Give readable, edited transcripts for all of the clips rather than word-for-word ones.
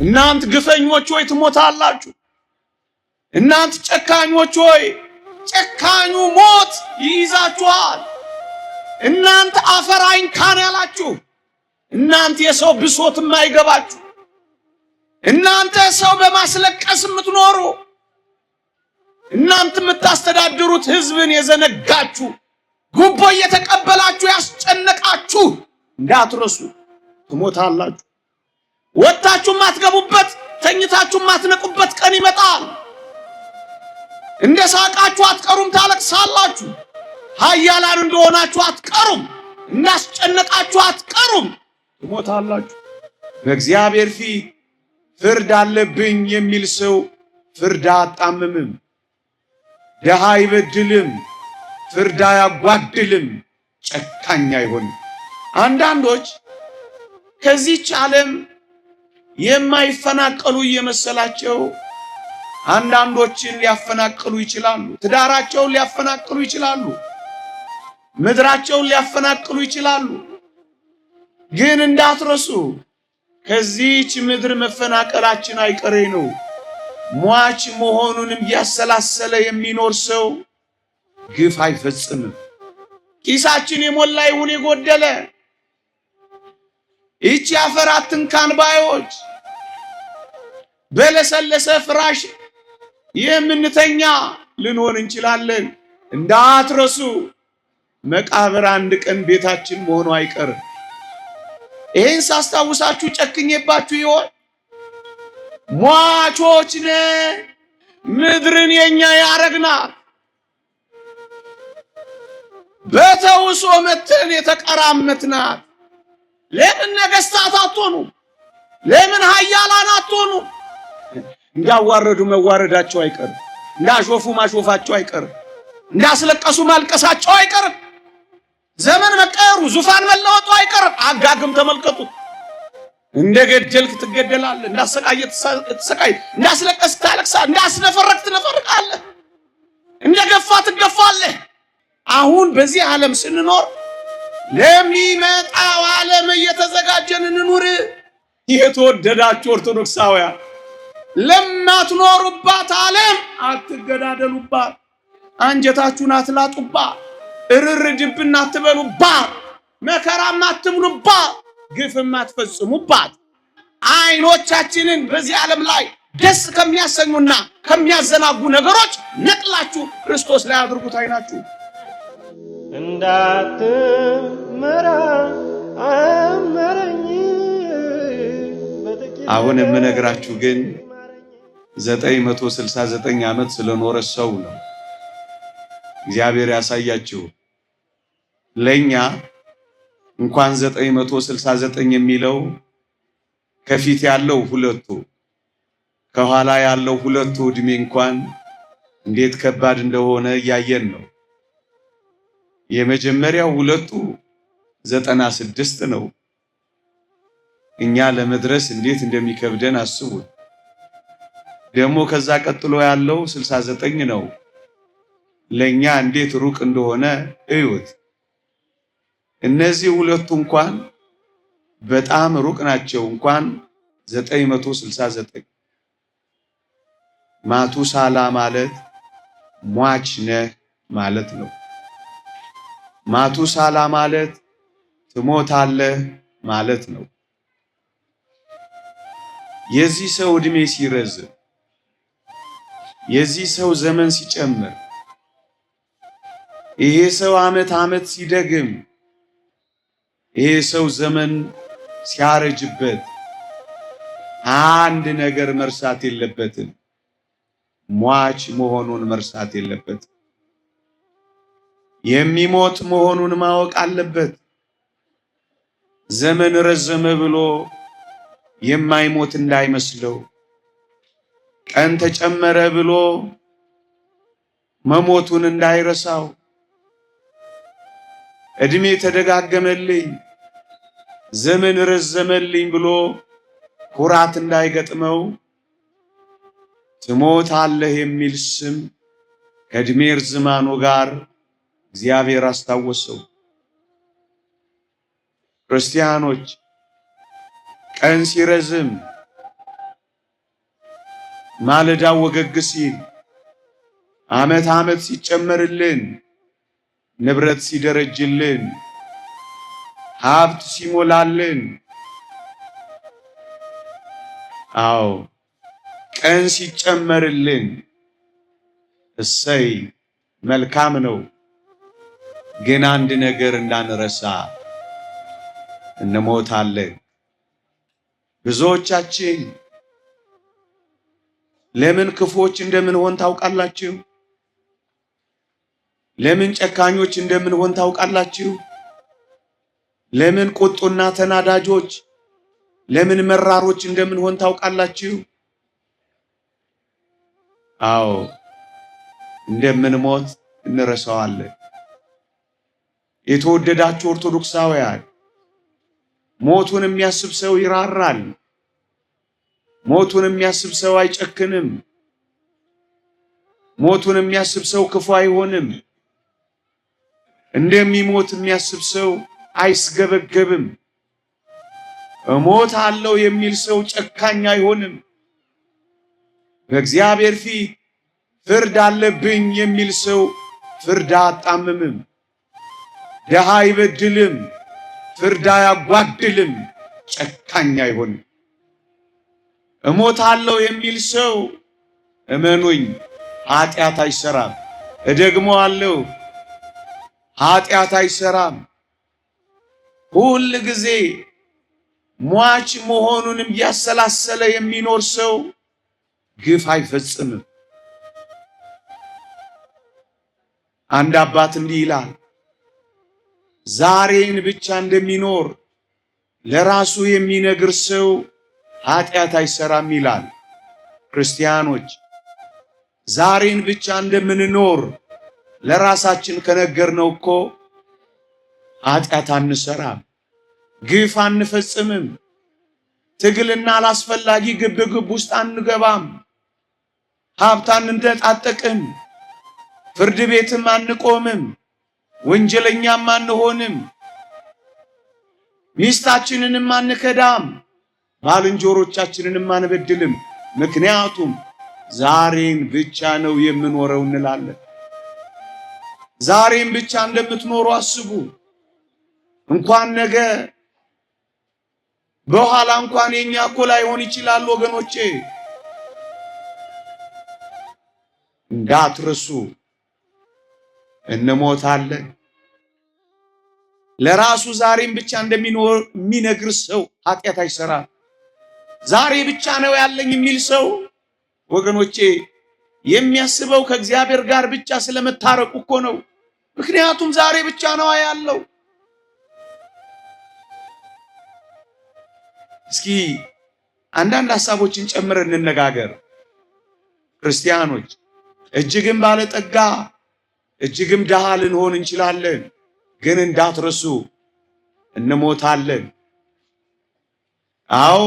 እናንት ግፈኞች ሆይ ትሞታላችሁ። እናንት ጨካኞች ሆይ ጨካኙ ሞት ይይዛችኋል። እናንት አፈር አይንካን ያላችሁ፣ እናንት የሰው ብሶት የማይገባችሁ፣ እናንተ ሰው በማስለቀስ የምትኖሩ፣ እናንተ የምታስተዳድሩት ህዝብን የዘነጋችሁ፣ ጉቦ እየተቀበላችሁ ያስጨነቃችሁ እንዳትረሱ ትሞታላችሁ። ወጣችሁ ማትገቡበት ተኝታችሁ ማትነቁበት ቀን ይመጣል። እንደ ሳቃችሁ አትቀሩም፣ ታለቅሳላችሁ። ኃያላን እንደሆናችሁ አትቀሩም፣ እንዳስጨነቃችሁ አትቀሩም፣ ትሞታላችሁ። በእግዚአብሔር ፊት ፍርድ አለብኝ የሚል ሰው ፍርድ አያጣምምም፣ ደሃ አይበድልም፣ ፍርድ አያጓድልም፣ ጨካኝ አይሆንም። አንዳንዶች ከዚህች ዓለም የማይፈናቀሉ እየመሰላቸው አንዳንዶችን ሊያፈናቅሉ ይችላሉ። ትዳራቸውን ሊያፈናቅሉ ይችላሉ። ምድራቸውን ሊያፈናቅሉ ይችላሉ። ግን እንዳትረሱ ከዚህች ምድር መፈናቀላችን አይቀሬ ነው። ሟች መሆኑንም ያሰላሰለ የሚኖር ሰው ግፍ አይፈጽምም። ኪሳችን የሞላ ይሁን የጎደለ ይህች አፈር አትንካን ባዮች በለሰለሰ ፍራሽ የምንተኛ ልንሆን እንችላለን። እንዳትረሱ መቃብር አንድ ቀን ቤታችን መሆኑ አይቀርም። ይህን ሳስታውሳችሁ ጨክኜባችሁ ይሆን? ሟቾች ነን፣ ምድርን የኛ ያረግናት በተውሶ መተን የተቀራመትናት። ለምን ነገስታት አትሆኑ? ለምን ኃያላን አትሆኑ? እንዳዋረዱ መዋረዳቸው አይቀርም። እንዳሾፉ ማሾፋቸው አይቀርም። እንዳስለቀሱ ማልቀሳቸው አይቀርም። ዘመን መቀየሩ ዙፋን መለወጡ አይቀርም። አጋግም ተመልከቱ። እንደገደልክ ትገደላለህ፣ እንዳሰቃየህ ትሰቃይ፣ እንዳስለቀስክ ታለቅሳለህ፣ እንዳስነፈረክ ትነፈርቃለህ፣ እንደገፋ ትገፋለህ። አሁን በዚህ ዓለም ስንኖር ለሚመጣው ዓለም እየተዘጋጀን እንኑር። የተወደዳችሁ ኦርቶዶክሳውያን ለማትኖሩባት ዓለም አትገዳደሉባት፣ አንጀታችሁን አትላጡባት፣ እርር ድብና አትበሉባት፣ መከራም አትብሉባት፣ ግፍም አትፈጽሙባት። አይኖቻችንን በዚህ ዓለም ላይ ደስ ከሚያሰኙና ከሚያዘናጉ ነገሮች ነቅላችሁ ክርስቶስ ላይ አድርጉት አይናችሁ። እንዳትመራ አመረኝ። አሁን የምነግራችሁ ግን 969 ዓመት ስለኖረ ሰው ነው። እግዚአብሔር ያሳያችሁ። ለኛ እንኳን 969 የሚለው ከፊት ያለው ሁለቱ ከኋላ ያለው ሁለቱ እድሜ እንኳን እንዴት ከባድ እንደሆነ እያየን ነው። የመጀመሪያው ሁለቱ 96 ነው። እኛ ለመድረስ እንዴት እንደሚከብደን አስቡት። ደግሞ ከዛ ቀጥሎ ያለው 69 ነው። ለኛ እንዴት ሩቅ እንደሆነ እዩት። እነዚህ ሁለቱ እንኳን በጣም ሩቅ ናቸው። እንኳን 969 ማቱሳላ ማለት ሟች ነህ ማለት ነው። ማቱሳላ ማለት ትሞታለህ ማለት ነው። የዚህ ሰው እድሜ ሲረዝም፣ የዚህ ሰው ዘመን ሲጨምር፣ ይሄ ሰው ዓመት ሲደግም፣ ይሄ ሰው ዘመን ሲያረጅበት አንድ ነገር መርሳት የለበትም። ሟች መሆኑን መርሳት የለበትም። የሚሞት መሆኑን ማወቅ አለበት። ዘመን ረዘመ ብሎ የማይሞት እንዳይመስለው፣ ቀን ተጨመረ ብሎ መሞቱን እንዳይረሳው፣ እድሜ ተደጋገመልኝ ዘመን ረዘመልኝ ብሎ ኩራት እንዳይገጥመው፣ ትሞታለህ የሚል ስም ከእድሜ ርዝማኑ ጋር እግዚአብሔር አስታወሰው። ክርስቲያኖች ቀን ሲረዝም ማለዳው ወገግ ሲል ዓመት ዓመት ሲጨመርልን ንብረት ሲደረጅልን ሀብት ሲሞላልን አዎ ቀን ሲጨመርልን እሰይ መልካም ነው። ግን አንድ ነገር እንዳንረሳ እንሞታለን። ብዙዎቻችን ለምን ክፉዎች እንደምንሆን ታውቃላችሁ? ለምን ጨካኞች እንደምንሆን ታውቃላችሁ? ለምን ቁጡና ተናዳጆች፣ ለምን መራሮች እንደምንሆን ታውቃላችሁ? አዎ እንደምንሞት እንረሳዋለን። የተወደዳችሁ ኦርቶዶክሳውያን ሞቱን የሚያስብ ሰው ይራራል። ሞቱን የሚያስብ ሰው አይጨክንም። ሞቱን የሚያስብ ሰው ክፉ አይሆንም። እንደሚሞት የሚያስብ ሰው አይስገበገብም። እሞታለሁ የሚል ሰው ጨካኝ አይሆንም። በእግዚአብሔር ፊት ፍርድ አለብኝ የሚል ሰው ፍርድ አያጣምምም። ደሃ አይበድልም፣ ፍርድ አያጓድልም፣ ጨካኝ አይሆንም። እሞታለሁ የሚል ሰው እመኑኝ ኃጢአት አይሰራም። እደግመዋለሁ ኃጢአት አይሰራም። ሁል ጊዜ ሟች መሆኑንም ያሰላሰለ የሚኖር ሰው ግፍ አይፈጽምም። አንድ አባት እንዲህ ይላል፣ ዛሬን ብቻ እንደሚኖር ለራሱ የሚነግር ሰው ኃጢአት አይሰራም ይላል። ክርስቲያኖች ዛሬን ብቻ እንደምንኖር ለራሳችን ከነገርነው እኮ ኃጢአት አንሰራም፣ ግፍ አንፈጽምም፣ ትግልና አላስፈላጊ ግብግብ ውስጥ አንገባም፣ ሀብት አንነጣጠቅም፣ ፍርድ ቤትም አንቆምም፣ ወንጀለኛም አንሆንም፣ ሚስታችንንም አንከዳም፣ ባልንጀሮቻችንንም አንበድልም። ምክንያቱም ዛሬን ብቻ ነው የምኖረው እንላለን። ዛሬን ብቻ እንደምትኖሩ አስቡ። እንኳን ነገ በኋላ እንኳን የኛ እኮ ላይሆን ይችላል ወገኖቼ። እንዳትረሱ እንሞታለን። ለራሱ ዛሬን ብቻ እንደሚኖር የሚነግር ሰው ኃጢአት አይሰራም። ዛሬ ብቻ ነው ያለኝ የሚል ሰው ወገኖቼ የሚያስበው ከእግዚአብሔር ጋር ብቻ ስለመታረቁ እኮ ነው። ምክንያቱም ዛሬ ብቻ ነው ያለው። እስኪ አንዳንድ ሐሳቦችን ጨምረን እንነጋገር። ክርስቲያኖች እጅግም ባለጠጋ እጅግም ድሃ ልንሆን እንችላለን። ግን እንዳትረሱ እንሞታለን። አዎ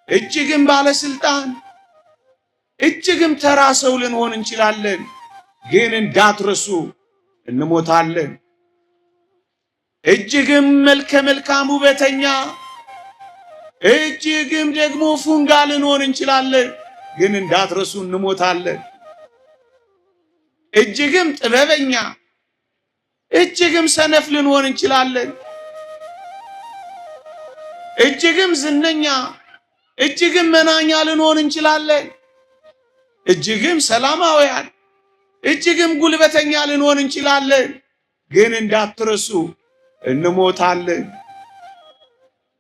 እጅግም ባለስልጣን እጅግም ተራ ሰው ልንሆን እንችላለን። ግን እንዳትረሱ እንሞታለን። እጅግም መልከ መልካም ውበተኛ እጅግም ደግሞ ፉንጋ ልንሆን እንችላለን። ግን እንዳትረሱ እንሞታለን። እጅግም ጥበበኛ እጅግም ሰነፍ ልንሆን እንችላለን። እጅግም ዝነኛ እጅግም መናኛ ልንሆን እንችላለን። እጅግም ሰላማውያን እጅግም ጉልበተኛ ልንሆን እንችላለን። ግን እንዳትረሱ እንሞታለን።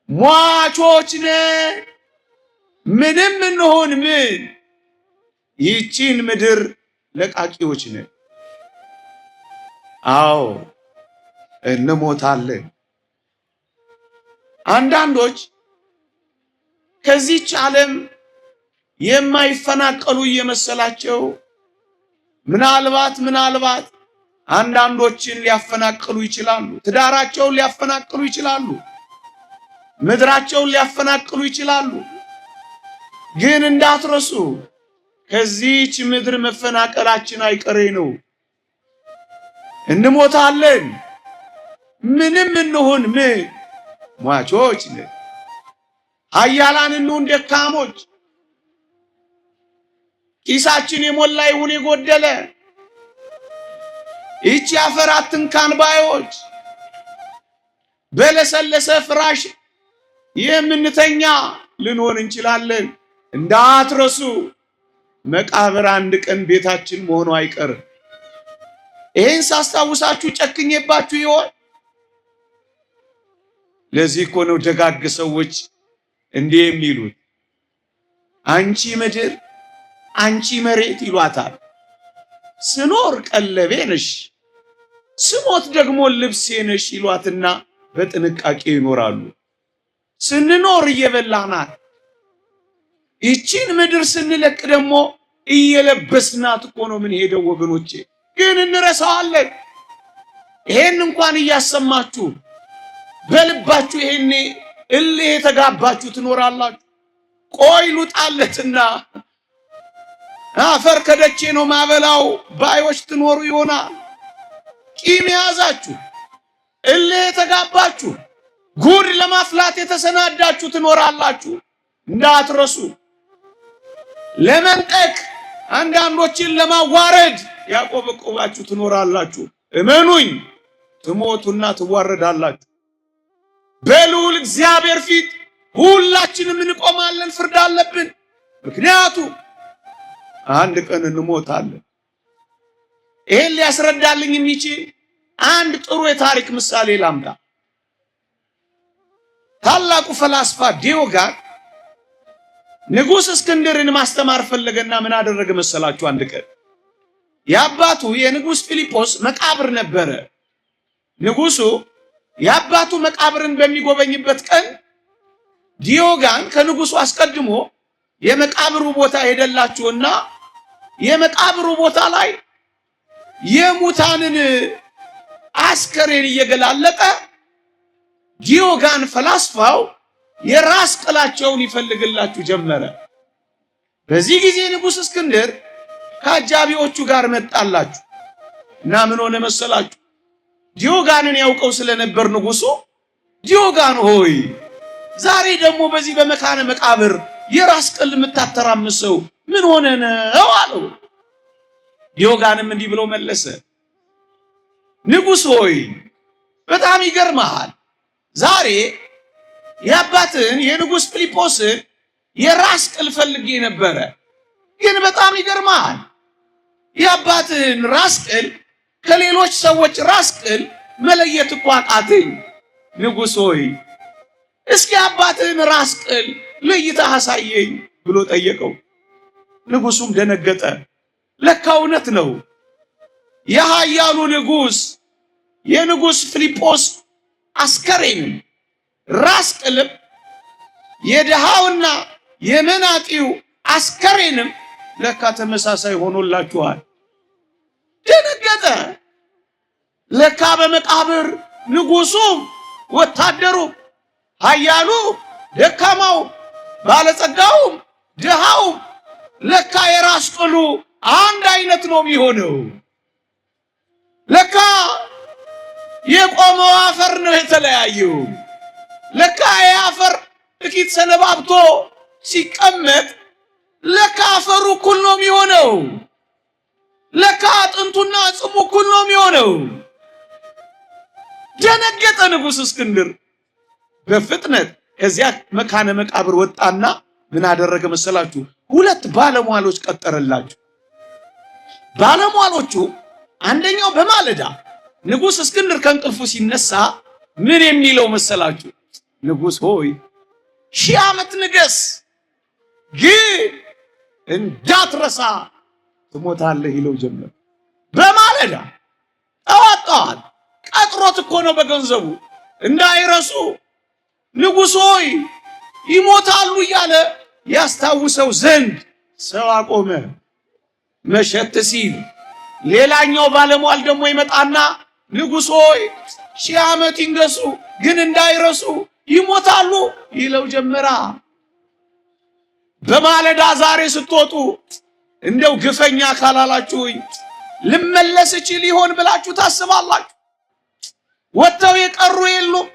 ሟቾች ነን። ምንም እንሆን ምን ይህችን ምድር ለቃቂዎች ነን። አዎ እንሞታለን። አንዳንዶች ከዚህች ዓለም የማይፈናቀሉ እየመሰላቸው ምናልባት አንዳንዶችን ሊያፈናቅሉ ይችላሉ። ትዳራቸውን ሊያፈናቅሉ ይችላሉ። ምድራቸውን ሊያፈናቅሉ ይችላሉ። ግን እንዳትረሱ ከዚህች ምድር መፈናቀላችን አይቀሬ ነው። እንሞታለን። ምንም እንሁን ምን ሟቾች ነን። ኃያላን እንሁን ደካሞች፣ ኪሳችን የሞላ ይሁን የጎደለ ይህች አፈር አትንካን ባዮች በለሰለሰ ፍራሽ የምንተኛ ልንሆን እንችላለን። እንዳትረሱ መቃብር አንድ ቀን ቤታችን መሆኑ አይቀርም። ይሄን ሳስታውሳችሁ ጨክኜባችሁ ይሆን? ለዚህ እኮ ነው ደጋግ ሰዎች እንዲህ የሚሉት አንቺ ምድር አንቺ መሬት ይሏታል። ስኖር ቀለቤ ነሽ ስሞት ደግሞ ልብሴ ነሽ ይሏትና በጥንቃቄ ይኖራሉ። ስንኖር እየበላናት ይቺን ምድር ስንለቅ ደግሞ እየለበስናት እኮ ነው ምን ሄደው ወገኖቼ፣ ግን እንረሳዋለን። ይሄን እንኳን እያሰማችሁ በልባችሁ ይሄኔ እልህ የተጋባችሁ ትኖራላችሁ። ቆይ ሉጣለትና አፈር ከደቼ ነው ማበላው ባዮች ትኖሩ ይሆናል። ቂም ያዛችሁ እልህ የተጋባችሁ ጉድ ለማፍላት የተሰናዳችሁ ትኖራላችሁ። እንዳትረሱ ለመንጠቅ አንዳንዶችን ለማዋረድ ያቆበቆባችሁ ትኖራላችሁ። እመኑኝ ትሞቱና ትዋረዳላችሁ። በልዑል እግዚአብሔር ፊት ሁላችንም እንቆማለን፣ ፍርድ አለብን። ምክንያቱም አንድ ቀን እንሞታለን። ይሄን ሊያስረዳልኝ የሚችል አንድ ጥሩ የታሪክ ምሳሌ ላምጣ። ታላቁ ፈላስፋ ዲዮጋን ንጉሥ እስክንድርን ማስተማር ፈለገና ምን አደረገ መሰላችሁ? አንድ ቀን የአባቱ የንጉሥ ፊልጶስ መቃብር ነበረ። ንጉሡ የአባቱ መቃብርን በሚጎበኝበት ቀን ዲዮጋን ከንጉሡ አስቀድሞ የመቃብሩ ቦታ ሄደላችሁና የመቃብሩ ቦታ ላይ የሙታንን አስከሬን እየገላለጠ ዲዮጋን ፈላስፋው የራስ ቅላቸውን ይፈልግላችሁ ጀመረ። በዚህ ጊዜ ንጉሥ እስክንድር ከአጃቢዎቹ ጋር መጣላችሁ እና ምን ሆነ መሰላችሁ? ዲዮጋንን ያውቀው ስለነበር ንጉሡ ዲዮጋን ሆይ ዛሬ ደግሞ በዚህ በመካነ መቃብር የራስ ቅል የምታተራምሰው ምን ሆነ ነው አለው። ዲዮጋንም እንዲህ ብሎ መለሰ፣ ንጉሥ ሆይ በጣም ይገርማል። ዛሬ የአባትን የንጉሥ ፊልጶስን የራስ ቅል ፈልጌ ነበረ፣ ግን በጣም ይገርማል። የአባትን ራስ ቅል ከሌሎች ሰዎች ራስ ቅል መለየት እኮ አቃተኝ። ንጉሥ ሆይ እስኪ አባትን ራስ ቅል ለይተህ አሳየኝ ብሎ ጠየቀው። ንጉሡም ደነገጠ። ለካ እውነት ነው። የኃያሉ ንጉሥ የንጉሥ ፊልጶስ አስከሬን ራስ ቅልም የድሃውና የመናጢው አስከሬንም ለካ ተመሳሳይ ሆኖላችኋል። ደነገጠ። ለካ በመቃብር ንጉሡም ወታደሩም ኃያሉ ደካማው ባለጸጋውም ድሃውም ለካ የራስ ቅሉ አንድ አይነት ነው የሚሆነው። ለካ የቆመው አፈር ነው የተለያየው። ለካ የአፈር ጥቂት ሰነባብቶ ሲቀመጥ ለካ አፈሩ እኩል ነው የሚሆነው። ለካ አጥንቱና ጽሙ እኩል ነው የሚሆነው። ደነገጠ ንጉሥ እስክንድር። በፍጥነት ከዚያ መካነ መቃብር ወጣና ምን አደረገ መሰላችሁ? ሁለት ባለሟሎች ቀጠረላችሁ። ባለሟሎቹ አንደኛው በማለዳ ንጉሥ እስክንድር ከእንቅልፉ ሲነሳ ምን የሚለው መሰላችሁ? ንጉሥ ሆይ 1000 ዓመት ንገስ፣ ግን እንዳትረሳ ትሞታለህ ይለው ጀመር። በማለዳ ጠዋት ቀጥሮት እኮ ነው በገንዘቡ እንዳይረሱ ንጉሥ ሆይ ይሞታሉ እያለ ያስታውሰው ዘንድ ሰው አቆመ። መሸት ሲል ሌላኛው ባለሟል ደግሞ ይመጣና ንጉሥ ሆይ 1000 ዓመት ይንገሱ፣ ግን እንዳይረሱ ይሞታሉ ይለው ጀመራ። በማለዳ ዛሬ ስትወጡ እንደው ግፈኛ ካላላችሁኝ ልመለስ እችል ይሆን ብላችሁ ታስባላችሁ? ወጥተው የቀሩ የሉም።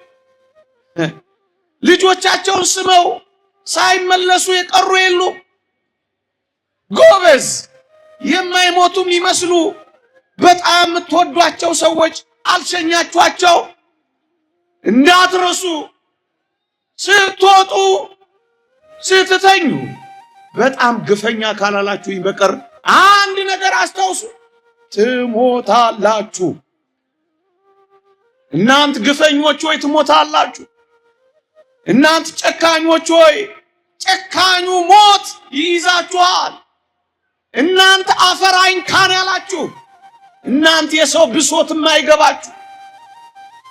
ልጆቻቸውን ስመው ሳይመለሱ የቀሩ የሉም። ጎበዝ የማይሞቱ የሚመስሉ በጣም የምትወዷቸው ሰዎች አልሸኛችኋቸው? እንዳትረሱ። ስትወጡ ስትተኙ በጣም ግፈኛ ካላላችሁኝ በቀር አንድ ነገር አስታውሱ፣ ትሞታላችሁ። እናንት ግፈኞች ሆይ ትሞታላችሁ። እናንት ጨካኞች ሆይ ጨካኙ ሞት ይይዛችኋል። እናንተ አፈር አይንካን ያላችሁ፣ እናንተ የሰው ብሶት የማይገባችሁ፣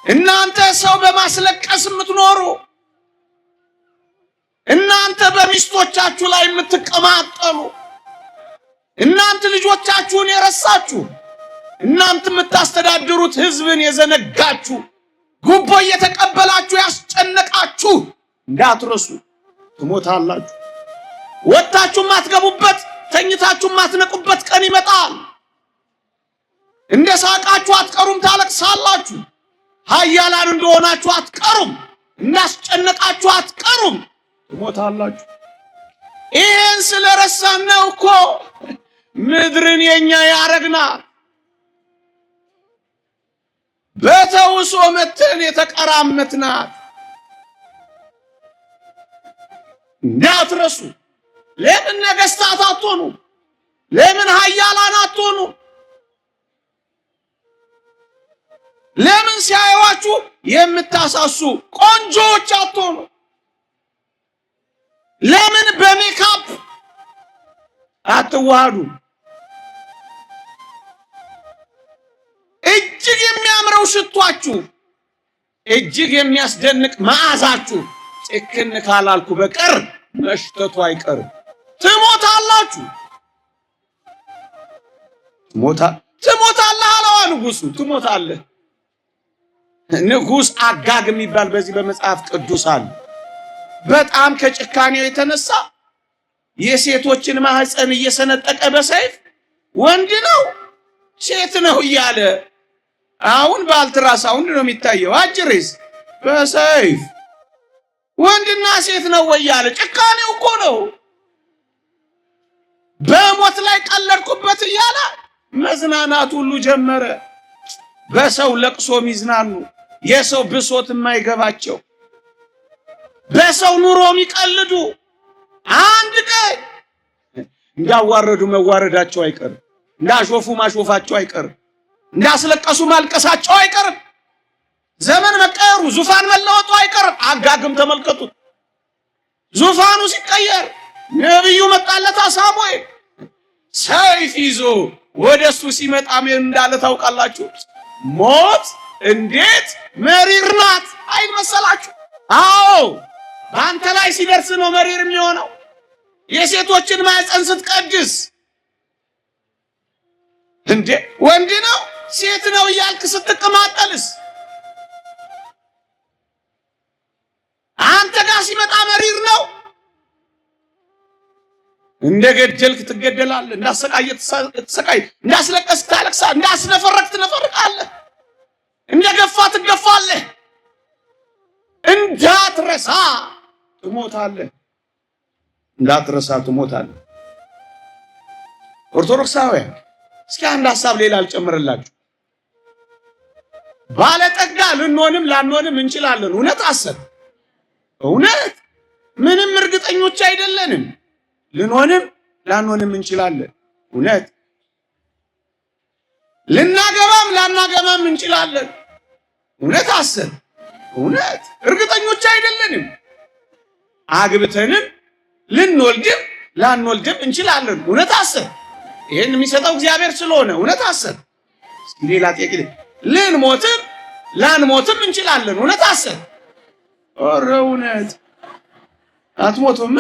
እናንተ ሰው በማስለቀስ የምትኖሩ፣ እናንተ በሚስቶቻችሁ ላይ የምትቀማጠሉ፣ እናንተ ልጆቻችሁን የረሳችሁ፣ እናንተ የምታስተዳድሩት ሕዝብን የዘነጋችሁ፣ ጉቦ እየተቀበላችሁ ያስጨነቃችሁ እንዳትረሱ፣ ትሞታላችሁ። ወጣችሁ ማትገቡበት ተኝታችሁ ማትነቁበት ቀን ይመጣል። እንደ ሳቃችሁ አትቀሩም፣ ታለቅሳላችሁ። ኃያላን እንደሆናችሁ አትቀሩም፣ እንዳስጨነቃችሁ አትቀሩም፣ ትሞታላችሁ። ይህን ስለረሳን ነው እኮ ምድርን የኛ ያረግናት። በተውሶ መተን የተቀራመትናት እንዳትረሱ። ለምን ነገስታት አትሆኑ? ለምን ኃያላን አትሆኑ? ለምን ሲያዩዋችሁ የምታሳሱ ቆንጆዎች አትሆኑ? ለምን በሜካፕ አትዋሃዱ? እጅግ የሚያምረው ሽቷችሁ፣ እጅግ የሚያስደንቅ መዓዛችሁ ጭክን ካላልኩ በቀር መሽተቱ አይቀርም። ትሞታላችሁ። ትሞታለህ አለዋ ንጉሱ። ትሞታለህ። ንጉስ አጋግ የሚባል በዚህ በመጽሐፍ ቅዱስ አለ። በጣም ከጭካኔው የተነሳ የሴቶችን ማህፀን እየሰነጠቀ በሰይፍ ወንድ ነው ሴት ነው እያለ አሁን በአልትራሳውንድ ነው የሚታየው። አጅሬስ በሰይፍ ወንድና ሴት ነው እያለ ጭካኔው እኮ ነው። በሞት ላይ ቀለድኩበት እያለ መዝናናት ሁሉ ጀመረ። በሰው ለቅሶ ሚዝናኑ፣ የሰው ብሶት የማይገባቸው፣ በሰው ኑሮ የሚቀልዱ አንድ ቀን እንዳዋረዱ መዋረዳቸው አይቀርም። እንዳሾፉ ማሾፋቸው አይቀርም። እንዳስለቀሱ ማልቀሳቸው አይቀርም። ዘመን መቀየሩ፣ ዙፋን መለወጡ አይቀርም። አጋግም ተመልከቱት። ዙፋኑ ሲቀየር ነብዩ መጣለታ ሳሙኤል ሰይፍ ይዞ ወደሱ ሲመጣ ምን እንዳለ ታውቃላችሁ? ሞት እንዴት መሪር ናት አይመሰላችሁ? አዎ በአንተ ላይ ሲደርስ ነው መሪር የሚሆነው። የሴቶችን ማህፀን ስትቀድስ እንዴ ወንድ ነው ሴት ነው እያልክ ስትቀማጠልስ አንተ ጋር ሲመጣ መሪር ነው። እንደገደልክ ትገደላለህ፣ እንዳሰቃየህ ትሰቃይ፣ እንዳስለቀስክ ታለቅሳለህ፣ እንዳስነፈረክ ትነፈርቃለህ፣ እንደገፋ ትገፋለህ። እንዳትረሳ ትሞታለህ። እንዳትረሳ ትሞታለህ። ኦርቶዶክሳውያን እስኪ አንድ ሐሳብ ሌላ አልጨምርላችሁ። ባለጠጋ ልንሆንም ላንሆንም እንችላለን። እውነት አሰብ እውነት ምንም እርግጠኞች አይደለንም። ልንሆንም ላንሆንም እንችላለን። እውነት ልናገባም ላናገባም እንችላለን። እውነት አሰብ እውነት እርግጠኞች አይደለንም። አግብተንም ልንወልድም ላንወልድም እንችላለን። እውነት አሰብ ይሄን የሚሰጠው እግዚአብሔር ስለሆነ እውነት አሰብ። እስኪ ሌላ ጥያቄ ልንሞትም ላንሞትም እንችላለን። እውነት አሰብ ኧረ እውነት አትሞቱም?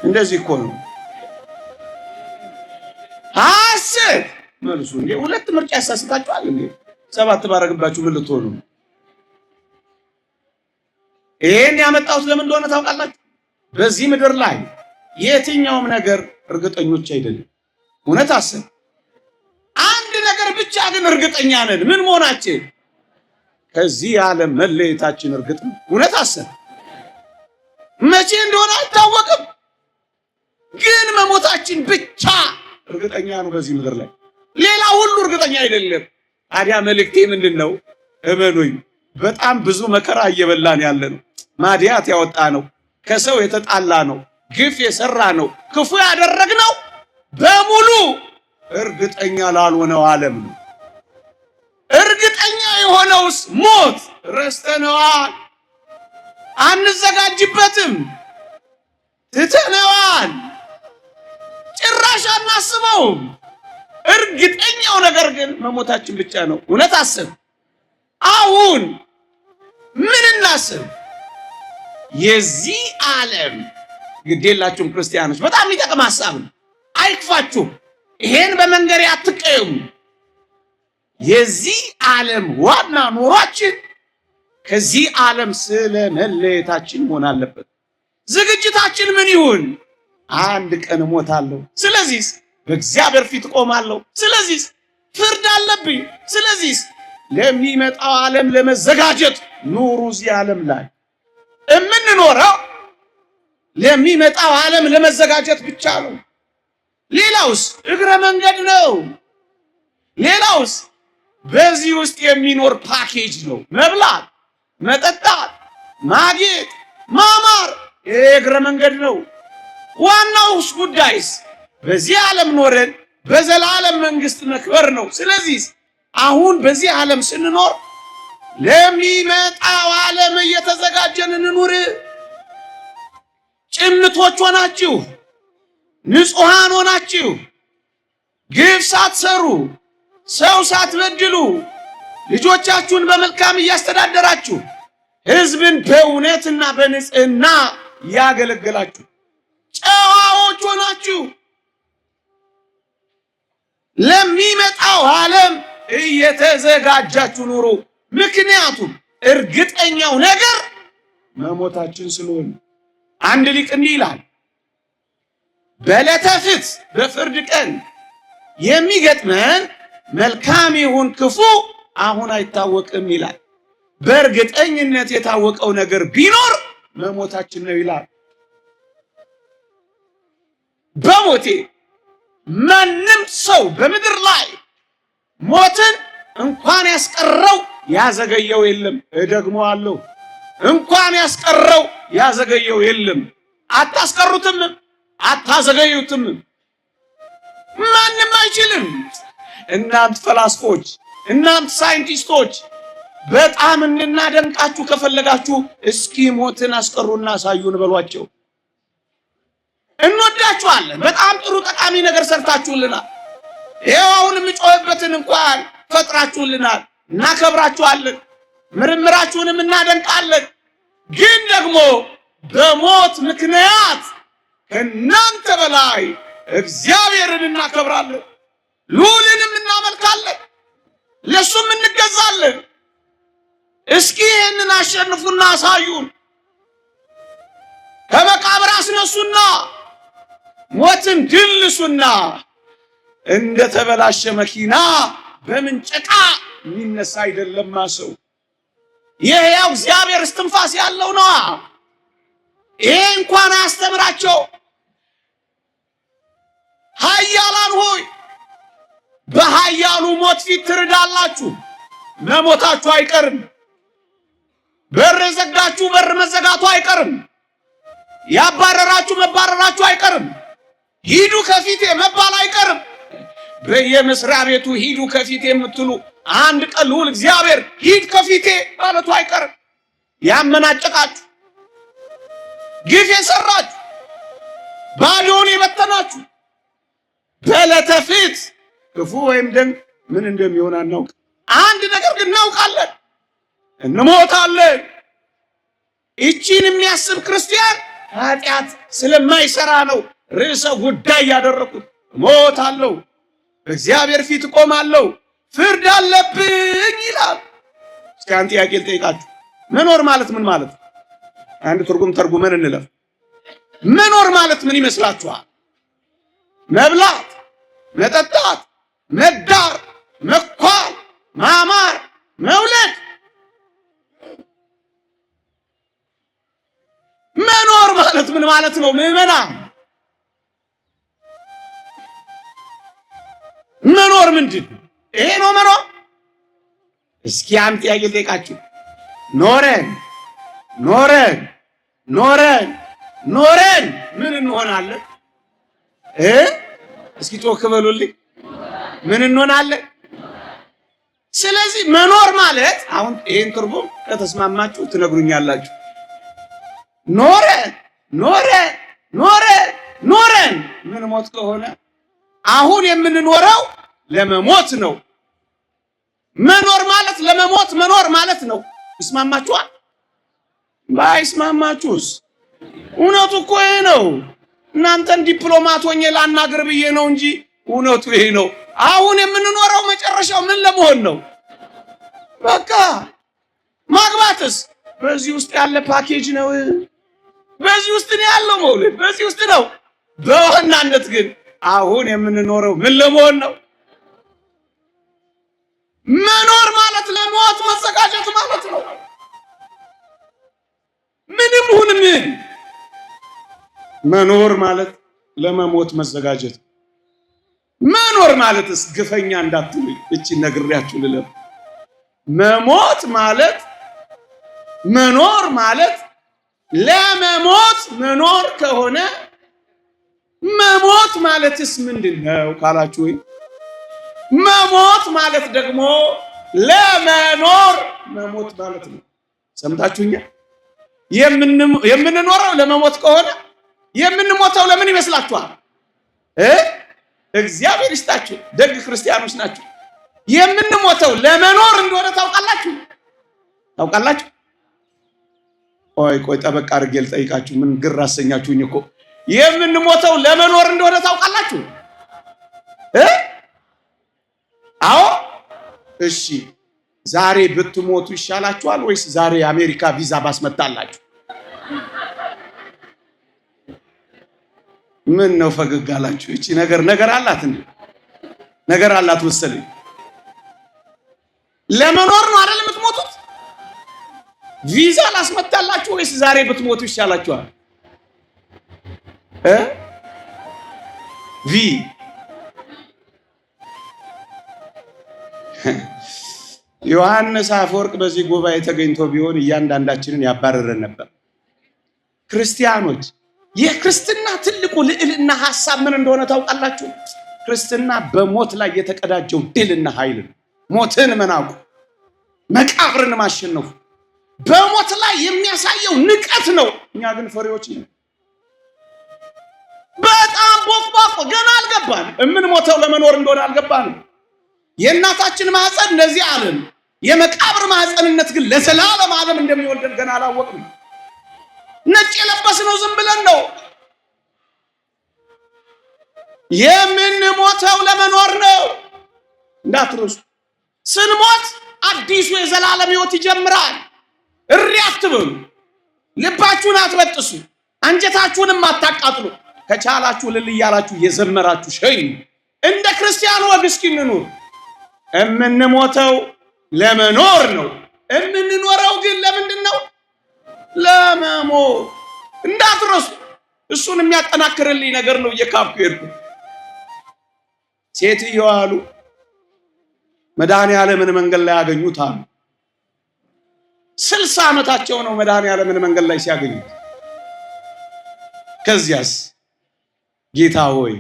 እንደዚህ እኮ ነው አሰብ መልሱ። እንዴ ሁለት ምርጫ ያሳስታችኋል እንዴ? ሰባት ባረግባችሁ ምን ልትሆኑ? ይሄን ያመጣሁት ለምን እንደሆነ ታውቃላችሁ? በዚህ ምድር ላይ የትኛውም ነገር እርግጠኞች አይደለም። እውነት አሰብ አንድ ነገር ብቻ ግን እርግጠኛ ነን። ምን መሆናችን? ከዚህ ዓለም መለየታችን እርግጥ ነው። እውነት አሰብ መቼ እንደሆነ አይታወቅም። በመሞታችን ብቻ እርግጠኛ ነው በዚህ ምድር ላይ፣ ሌላ ሁሉ እርግጠኛ አይደለም። ታዲያ መልእክቴ ምንድነው? እመኑኝ በጣም ብዙ መከራ እየበላን ያለ ነው። ማዲያት ያወጣ ነው፣ ከሰው የተጣላ ነው፣ ግፍ የሰራ ነው፣ ክፉ ያደረግነው በሙሉ እርግጠኛ ላልሆነው ዓለም ነው። እርግጠኛ የሆነውስ ሞት ረስተነዋል፣ አንዘጋጅበትም፣ ትተነዋል፣ ጭራሽ አናስበውም። እርግጠኛው ነገር ግን መሞታችን ብቻ ነው። እውነት አስብ። አሁን ምን እናስብ? የዚህ ዓለም ግዴላችሁም ክርስቲያኖች በጣም የሚጠቅም ሐሳብ ነው። አይክፋችሁ፣ ይሄን በመንገሬ አትቀየሙ። የዚህ ዓለም ዋና ኑሯችን ከዚህ ዓለም ስለ መለየታችን መሆን አለበት። ዝግጅታችን ምን ይሁን? አንድ ቀን እሞታለሁ፣ ስለዚህ በእግዚአብሔር ፊት ቆማለሁ፣ ስለዚህ ፍርድ አለብኝ፣ ስለዚህ ለሚመጣው ዓለም ለመዘጋጀት ኑሩ። እዚህ ዓለም ላይ የምንኖረው ለሚመጣው ዓለም ለመዘጋጀት ብቻ ነው። ሌላውስ እግረ መንገድ ነው። ሌላውስ በዚህ ውስጥ የሚኖር ፓኬጅ ነው። መብላት፣ መጠጣት፣ ማጌጥ፣ ማማር እግረ መንገድ ነው። ዋናውስ ጉዳይስ በዚህ ዓለም ኖረን በዘላለም መንግስት መክበር ነው። ስለዚህ አሁን በዚህ ዓለም ስንኖር ለሚመጣው ዓለም እየተዘጋጀን እንኑር። ጭምቶች ሆናችሁ፣ ንጹሃን ሆናችሁ፣ ግፍ ሳትሰሩ፣ ሰው ሳትበድሉ፣ ልጆቻችሁን በመልካም እያስተዳደራችሁ፣ ሕዝብን በእውነትና በንጽህና ያገለገላችሁ ጨዋዎች ሆናችሁ ለሚመጣው ዓለም እየተዘጋጃችሁ ኑሩ። ምክንያቱም እርግጠኛው ነገር መሞታችን ስለሆነ። አንድ ሊቅ እንዲህ ይላል፣ በዕለተ ፍትሕ በፍርድ ቀን የሚገጥመን መልካም ይሁን ክፉ አሁን አይታወቅም ይላል። በእርግጠኝነት የታወቀው ነገር ቢኖር መሞታችን ነው ይላል። በሞቴ ማንም ሰው በምድር ላይ ሞትን እንኳን ያስቀረው ያዘገየው የለም። እደግመዋለሁ፣ እንኳን ያስቀረው ያዘገየው የለም። አታስቀሩትም፣ አታዘገዩትም። ማንም አይችልም። እናንተ ፈላስፎች፣ እናንተ ሳይንቲስቶች በጣም እንናደንቃችሁ ከፈለጋችሁ እስኪ ሞትን አስቀሩና አሳዩን በሏቸው። እንወዳችኋለን። በጣም ጥሩ ጠቃሚ ነገር ሰርታችሁልናል። ይኸው አሁን የምጮህበትን እንኳን ፈጥራችሁልናል። እናከብራችኋለን፣ ምርምራችሁንም እናደንቃለን። ግን ደግሞ በሞት ምክንያት ከእናንተ በላይ እግዚአብሔርን እናከብራለን፣ ልዑልንም እናመልካለን፣ ለሱም እንገዛለን። እስኪ ይህንን አሸንፉና አሳዩን። ከመቃብር አስነሱና ሞትን ድልሱና እንደ ተበላሸ መኪና በምንጭቃ የሚነሳ አይደለም ሰው። የሕያው እግዚአብሔር እስትንፋስ ያለው ነው። ይሄ እንኳን አያስተምራቸው። ኃያላን ሆይ በኃያሉ ሞት ፊት ትርዳላችሁ። መሞታችሁ አይቀርም። በር የዘጋችሁ በር መዘጋቱ አይቀርም። ያባረራችሁ መባረራችሁ አይቀርም። ሂዱ ከፊቴ መባል አይቀርም። በየመስሪያ ቤቱ ሂዱ ከፊቴ የምትሉ አንድ ቀን ልዑል እግዚአብሔር ሂድ ከፊቴ ማለቱ አይቀርም። ያመናጨቃችሁ፣ ግፍ የሰራችሁ፣ ባዶን የበተናችሁ በዕለተ ፍትሕ ክፉ ወይም ደግ ምን እንደሚሆን አናውቅ። አንድ ነገር ግን እናውቃለን፣ እንሞታለን። ይቺን የሚያስብ ክርስቲያን ኃጢአት ስለማይሰራ ነው ርዕሰ ጉዳይ ያደረኩት። እሞታለሁ፣ በእግዚአብሔር ፊት እቆማለሁ፣ ፍርድ አለብኝ ይላል። እስኪ አንድ ጥያቄ ልጠይቃችሁ። መኖር ማለት ምን ማለት ነው? አንድ ትርጉም ተርጉመን እንለፍ። መኖር ማለት ምን ይመስላችኋል? መብላት፣ መጠጣት፣ መዳር፣ መኳል፣ ማማር፣ መውለድ። መኖር ማለት ምን ማለት ነው? ምዕመናን መኖር ምንድን ነው? ይሄ ነው መኖር? እስኪ አንድ ጥያቄ ልጠይቃችሁ። ኖረን ኖረን ኖረን ኖረን ምን እንሆናለን? እስኪ ጮክ በሉልኝ። ምን እንሆናለን? ስለዚህ መኖር ማለት አሁን ይሄን ትርጉም ከተስማማችሁ ትነግሩኛላችሁ። ኖረን ኖረን ኖረን ኖረን ምን ሞት ከሆነ አሁን የምንኖረው ለመሞት ነው። መኖር ማለት ለመሞት መኖር ማለት ነው። ይስማማችኋል? ባይስማማችሁስ? እውነቱ እኮ ይሄ ነው። እናንተን ዲፕሎማት ሆኜ ላናግር ብዬ ነው እንጂ እውነቱ ይሄ ነው። አሁን የምንኖረው መጨረሻው ምን ለመሆን ነው? በቃ ማግባትስ በዚህ ውስጥ ያለ ፓኬጅ ነው። በዚህ ውስጥ ነው ያለው መውለድ በዚህ ውስጥ ነው። በዋናነት ግን አሁን የምንኖረው ምን ለመሆን ነው? መኖር ማለት ለሞት መዘጋጀት ማለት ነው። ምንም ሁን ምን መኖር ማለት ለመሞት መዘጋጀት። መኖር ማለትስ ግፈኛ እንዳትሉኝ እቺ ነግሬያችሁ ልለፍ። መሞት ማለት መኖር ማለት ለመሞት መኖር ከሆነ መሞት ማለትስ ምንድነው ካላችሁ፣ መሞት ማለት ደግሞ ለመኖር መሞት ማለት ነው። ሰምታችሁኛል? የምንኖረው ለመሞት ከሆነ የምንሞተው ለምን ይመስላችኋል? እግዚአብሔር ይስጣችሁ፣ ደግ ክርስቲያኖች ናችሁ። የምንሞተው ለመኖር እንደሆነ ታውቃላችሁ? ታውቃላችሁ? ቆይ ጠበቅ አድርጌ ልጠይቃችሁ። ምን ግር አሰኛችሁኝ እኮ። የምንሞተው ለመኖር እንደሆነ ታውቃላችሁ? አዎ። እሺ፣ ዛሬ ብትሞቱ ይሻላችኋል ወይስ ዛሬ የአሜሪካ ቪዛ ባስመጣላችሁ? ምን ነው ፈገግ አላችሁ? እቺ ነገር አላት እንዴ? ነገር አላት መሰለኝ። ለመኖር ነው አይደል የምትሞቱት? ቪዛ ላስመጣላችሁ ወይስ ዛሬ ብትሞቱ ይሻላችኋል? ዮሐንስ አፈወርቅ በዚህ ጉባኤ ተገኝቶ ቢሆን እያንዳንዳችንን ያባረረን ነበር። ክርስቲያኖች፣ የክርስትና ትልቁ ልዕልና ሐሳብ ምን እንደሆነ ታውቃላችሁ? ክርስትና በሞት ላይ የተቀዳጀው ድልና ኃይል ነው። ሞትን መናቁ፣ መቃብርን ማሸነፉ በሞት ላይ የሚያሳየው ንቀት ነው። እኛ ግን ፈሪዎች ነን። በጣም ቦቅቧቆ ገና አልገባን። የምንሞተው ለመኖር እንደሆነ አልገባንም። የእናታችን ማህፀን እንደዚህ ዓለም፣ የመቃብር ማህፀንነት ግን ለዘላለም ዓለም እንደሚወልደን ገና አላወቅንም። ነጭ የለበስነው ዝም ብለን ነው። የምንሞተው ለመኖር ነው እንዳትረሱ። ስንሞት አዲሱ የዘላለም ሕይወት ይጀምራል። እሪ አትበሉ፣ ልባችሁን አትበጥሱ፣ አንጀታችሁንም አታቃጥሉ። ከቻላችሁ እልል እያላችሁ የዘመራችሁ ሸኝ እንደ ክርስቲያን ወግ እስኪ እንኑር። የምንሞተው ለመኖር ነው። የምንኖረው ግን ለምንድን ነው? ለመሞት እንዳትረሱ። እሱን የሚያጠናክርልኝ ነገር ነው እየካብኩ ሄድኩ። ሴትየዋ አሉ መድኃኔዓለምን መንገድ ላይ ያገኙት አሉ። 60 ዓመታቸው ነው መድኃኔዓለምን መንገድ ላይ ሲያገኙት። ከዚያስ ጌታ ሆይ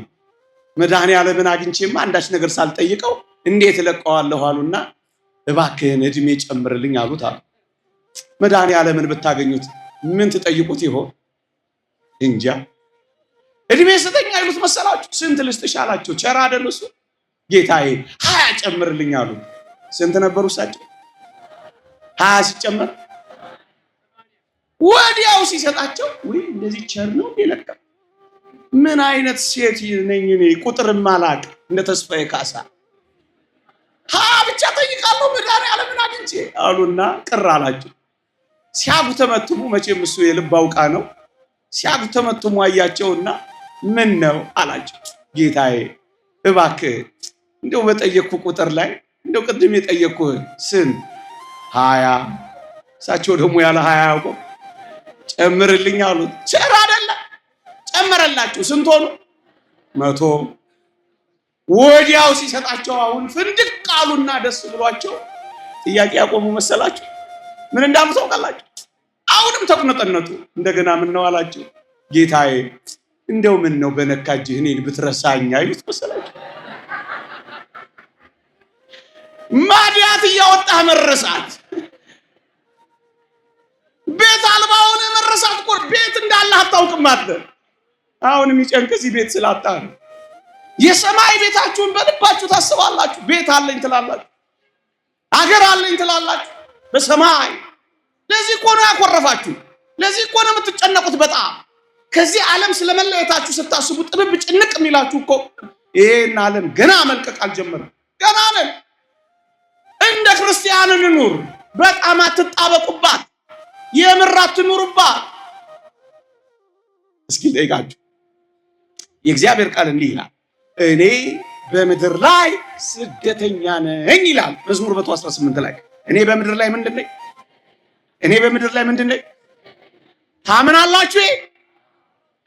መድኃኔዓለምን አግኝቼማ አንዳች ነገር ሳልጠይቀው እንዴት እለቀዋለሁ አሉና እባክህን እድሜ ጨምርልኝ አሉት አሉ። መድኃኔዓለምን ብታገኙት ምን ትጠይቁት ይሆን? እንጃ። እድሜ ስጠኝ አይሉት መሰላችሁ? ስንት ልስጥሽ አላቸው። ቸር አይደል እሱ? ጌታዬ 20 ጨምርልኝ አሉ። ስንት ነበሩ እሳቸው? 20 ሲጨመር ወዲያው ሲሰጣቸው ወይ እንደዚህ ቸር ነው እንዴ? ለካ ምን አይነት ሴት ነኝ እኔ ቁጥር ማላቅ እንደ ተስፋዬ ካሳ ብቻ ጠይቃለሁ መድኃኔዓለምን አግኝቼ አሉና ቅር አላቸው። ሲያጉተመትሙ መቼም እሱ የልብ አውቃ ነው። ሲያጉተመትሙ አያቸውና ምን ነው አላቸው። ጌታዬ እባክህ እንደው በጠየቅኩ ቁጥር ላይ እንደው ቅድም የጠየቅኩህን ስንት 20 እሳቸው ደግሞ ያለ 20 ያውቀው ጨምርልኝ አሉት። ቸር አይደለ? ጨመረላችሁ። ስንት ሆኑ? 100 ወዲያው ሲሰጣቸው አሁን ፍንድቅ ቃሉና ደስ ብሏቸው ጥያቄ ያቆሙ መሰላቸው። ምን እንዳሉ ታውቃላችሁ? አሁንም ተቁነጠነጡ። እንደገና ምን ነው አላቸው። ጌታዬ እንደው ምን ነው በነካጅህ እኔን ብትረሳኝ አይሉት መሰላቸው። ማዲያት እያወጣህ መረሳት፣ ቤት አልባውን መረሳት እኮ ቤት እንዳለህ አታውቅም አትል። አሁን የሚጨንቅ እዚህ ቤት ስላጣ ነው። የሰማይ ቤታችሁን በልባችሁ ታስባላችሁ። ቤት አለኝ ትላላችሁ፣ አገር አለኝ ትላላችሁ በሰማይ። ለዚህ እኮ ነው ያኮረፋችሁ። ለዚህ እኮ ነው የምትጨነቁት። በጣም ከዚህ ዓለም ስለመለየታችሁ ስታስቡ ጥብብ ጭንቅ የሚላችሁ እኮ ይሄን ዓለም ገና መልቀቅ አልጀመረም። ገና ነን። እንደ ክርስቲያን እንኑር። በጣም አትጣበቁባት፣ የምር አትኑሩባት። እስኪ ጠይቃችሁ የእግዚአብሔር ቃል እንዲህ ይላል፣ እኔ በምድር ላይ ስደተኛ ነኝ ይላል መዝሙር 118 ላይ። እኔ በምድር ላይ ምንድን ነኝ? እኔ በምድር ላይ ምንድን ነኝ? ታምናላችሁ?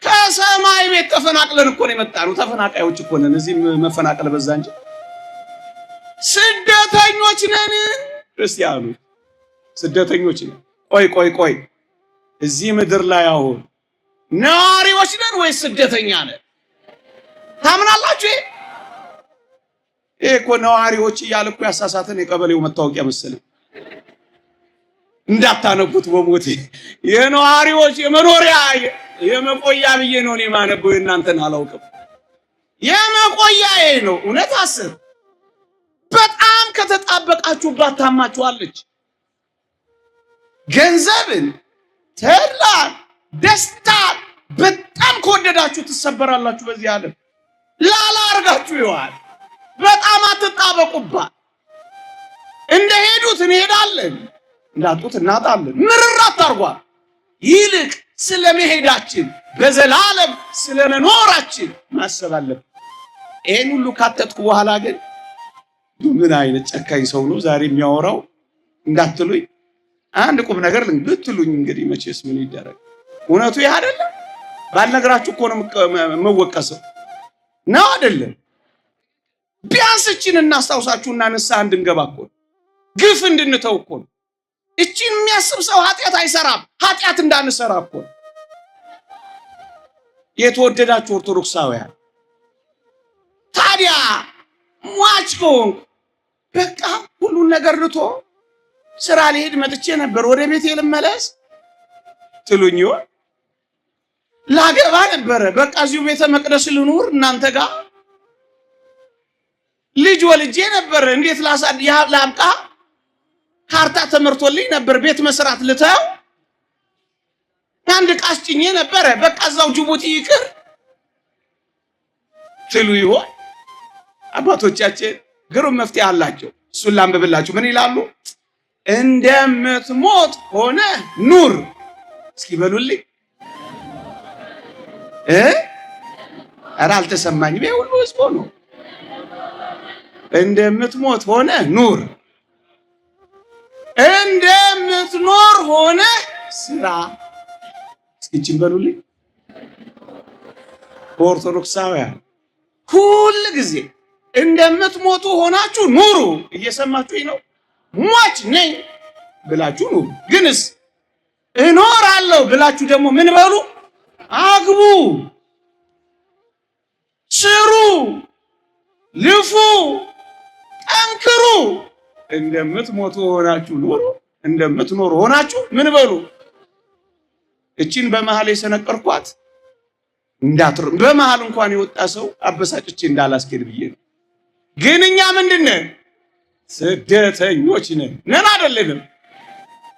ከሰማይ ቤት ተፈናቅለን እኮ ነው የመጣነው። ተፈናቃዮች እኮ ነን። እዚህ መፈናቀል በዛ እንጂ ስደተኞች ነን። ክርስቲያኑ ስደተኞች ነን። ቆይ እዚህ ምድር ላይ አሁን ነዋሪዎች ነን ወይስ ስደተኛ ነን? ታምናላችሁ? ይሄ እኮ ነዋሪዎች እያለ እኮ ያሳሳተን የቀበሌው መታወቂያ መሰለኝ። እንዳታነቡት በሞቴ የነዋሪዎች የመኖሪያ የመቆያ ብዬ ነው እኔ ማነበው። እናንተን አላውቅም። የመቆያዬ ነው። እውነት አስብ። በጣም ከተጣበቃችሁባት ታማችኋለች። ገንዘብን፣ ተድላን፣ ደስታን በጣም ከወደዳችሁ ትሰበራላችሁ። በዚህ ዓለም ላላ አርጋችሁ ይዋል። በጣም አትጣበቁባት። እንደሄዱት እንሄዳለን፣ እንዳጡት እናጣለን። ምርር አታርጓት። ይልቅ ስለመሄዳችን በዘላለም ስለመኖራችን ማሰብ አለብን። ይሄን ሁሉ ካተትኩ በኋላ ግን ምን አይነት ጨካኝ ሰው ነው ዛሬ የሚያወራው እንዳትሉኝ አንድ ቁም ነገር ልትሉኝ እንግዲህ መቼስ ምን ይደረግ። እውነቱ ይሄ አይደለም። ባልነግራችሁ እኮ ነው የምወቀሰው ነው አይደለም? ቢያንስ እቺን እናስታውሳችሁና ንስሐ እንድንገባ እኮ ነው። ግፍ እንድንተው እኮ ነው። እቺን የሚያስብ ሰው ኃጢአት አይሰራም። ኃጢአት እንዳንሰራ እኮ ነው። የተወደዳችሁ ኦርቶዶክሳውያን ታዲያ ሟች ከሆንኩ በቃ ሁሉን ነገር ልቶ ስራ ሊሄድ መጥቼ ነበር ወደ ቤቴ ልመለስ ትሉኝ ይሆን? ላገባ ነበረ በቃ እዚሁ ቤተ መቅደስ ልኑር እናንተ ጋር። ልጅ ወልጄ ነበር እንዴት ላምጣ? ካርታ ተመርቶልኝ ነበር ቤት መስራት ልተው። አንድ ቃስ ጭኜ ነበረ በቃ እዛው ጅቡቲ ይቅር ትሉ ይሆን? አባቶቻችን ግሩም መፍትሄ አላቸው። እሱን ላንብብላችሁ። ምን ይላሉ? እንደምትሞት ሆነ ኑር። እስኪ በሉልኝ። ኧረ አልተሰማኝም። ይሄ ሁሉ ህዝብ ነው። እንደምትሞት ሆነ ኑር፣ እንደምትኖር ሆነ ስራ። እስኪችን በሉልኝ። ኦርቶዶክሳውያን ሁል ጊዜ እንደምትሞቱ ሆናችሁ ኑሩ። እየሰማችሁኝ ነው? ሟች ነኝ ብላችሁ ኑሩ። ግንስ እኖራለሁ ብላችሁ ደግሞ ምን በሉ? አግቡ፣ ስሩ፣ ልፉ፣ ጠንክሩ። እንደምትሞቱ ሆናችሁ ኑሩ፣ እንደምትኖሩ ሆናችሁ ምን በሉ? እቺን በመሃል የሰነቀርኳት እንዳትሩ። በመሃል እንኳን የወጣ ሰው አበሳጭቼ እንዳላስኬድ ብዬ ነው። ግን እኛ ምንድነን? ስደተኞች ነን አይደለንም?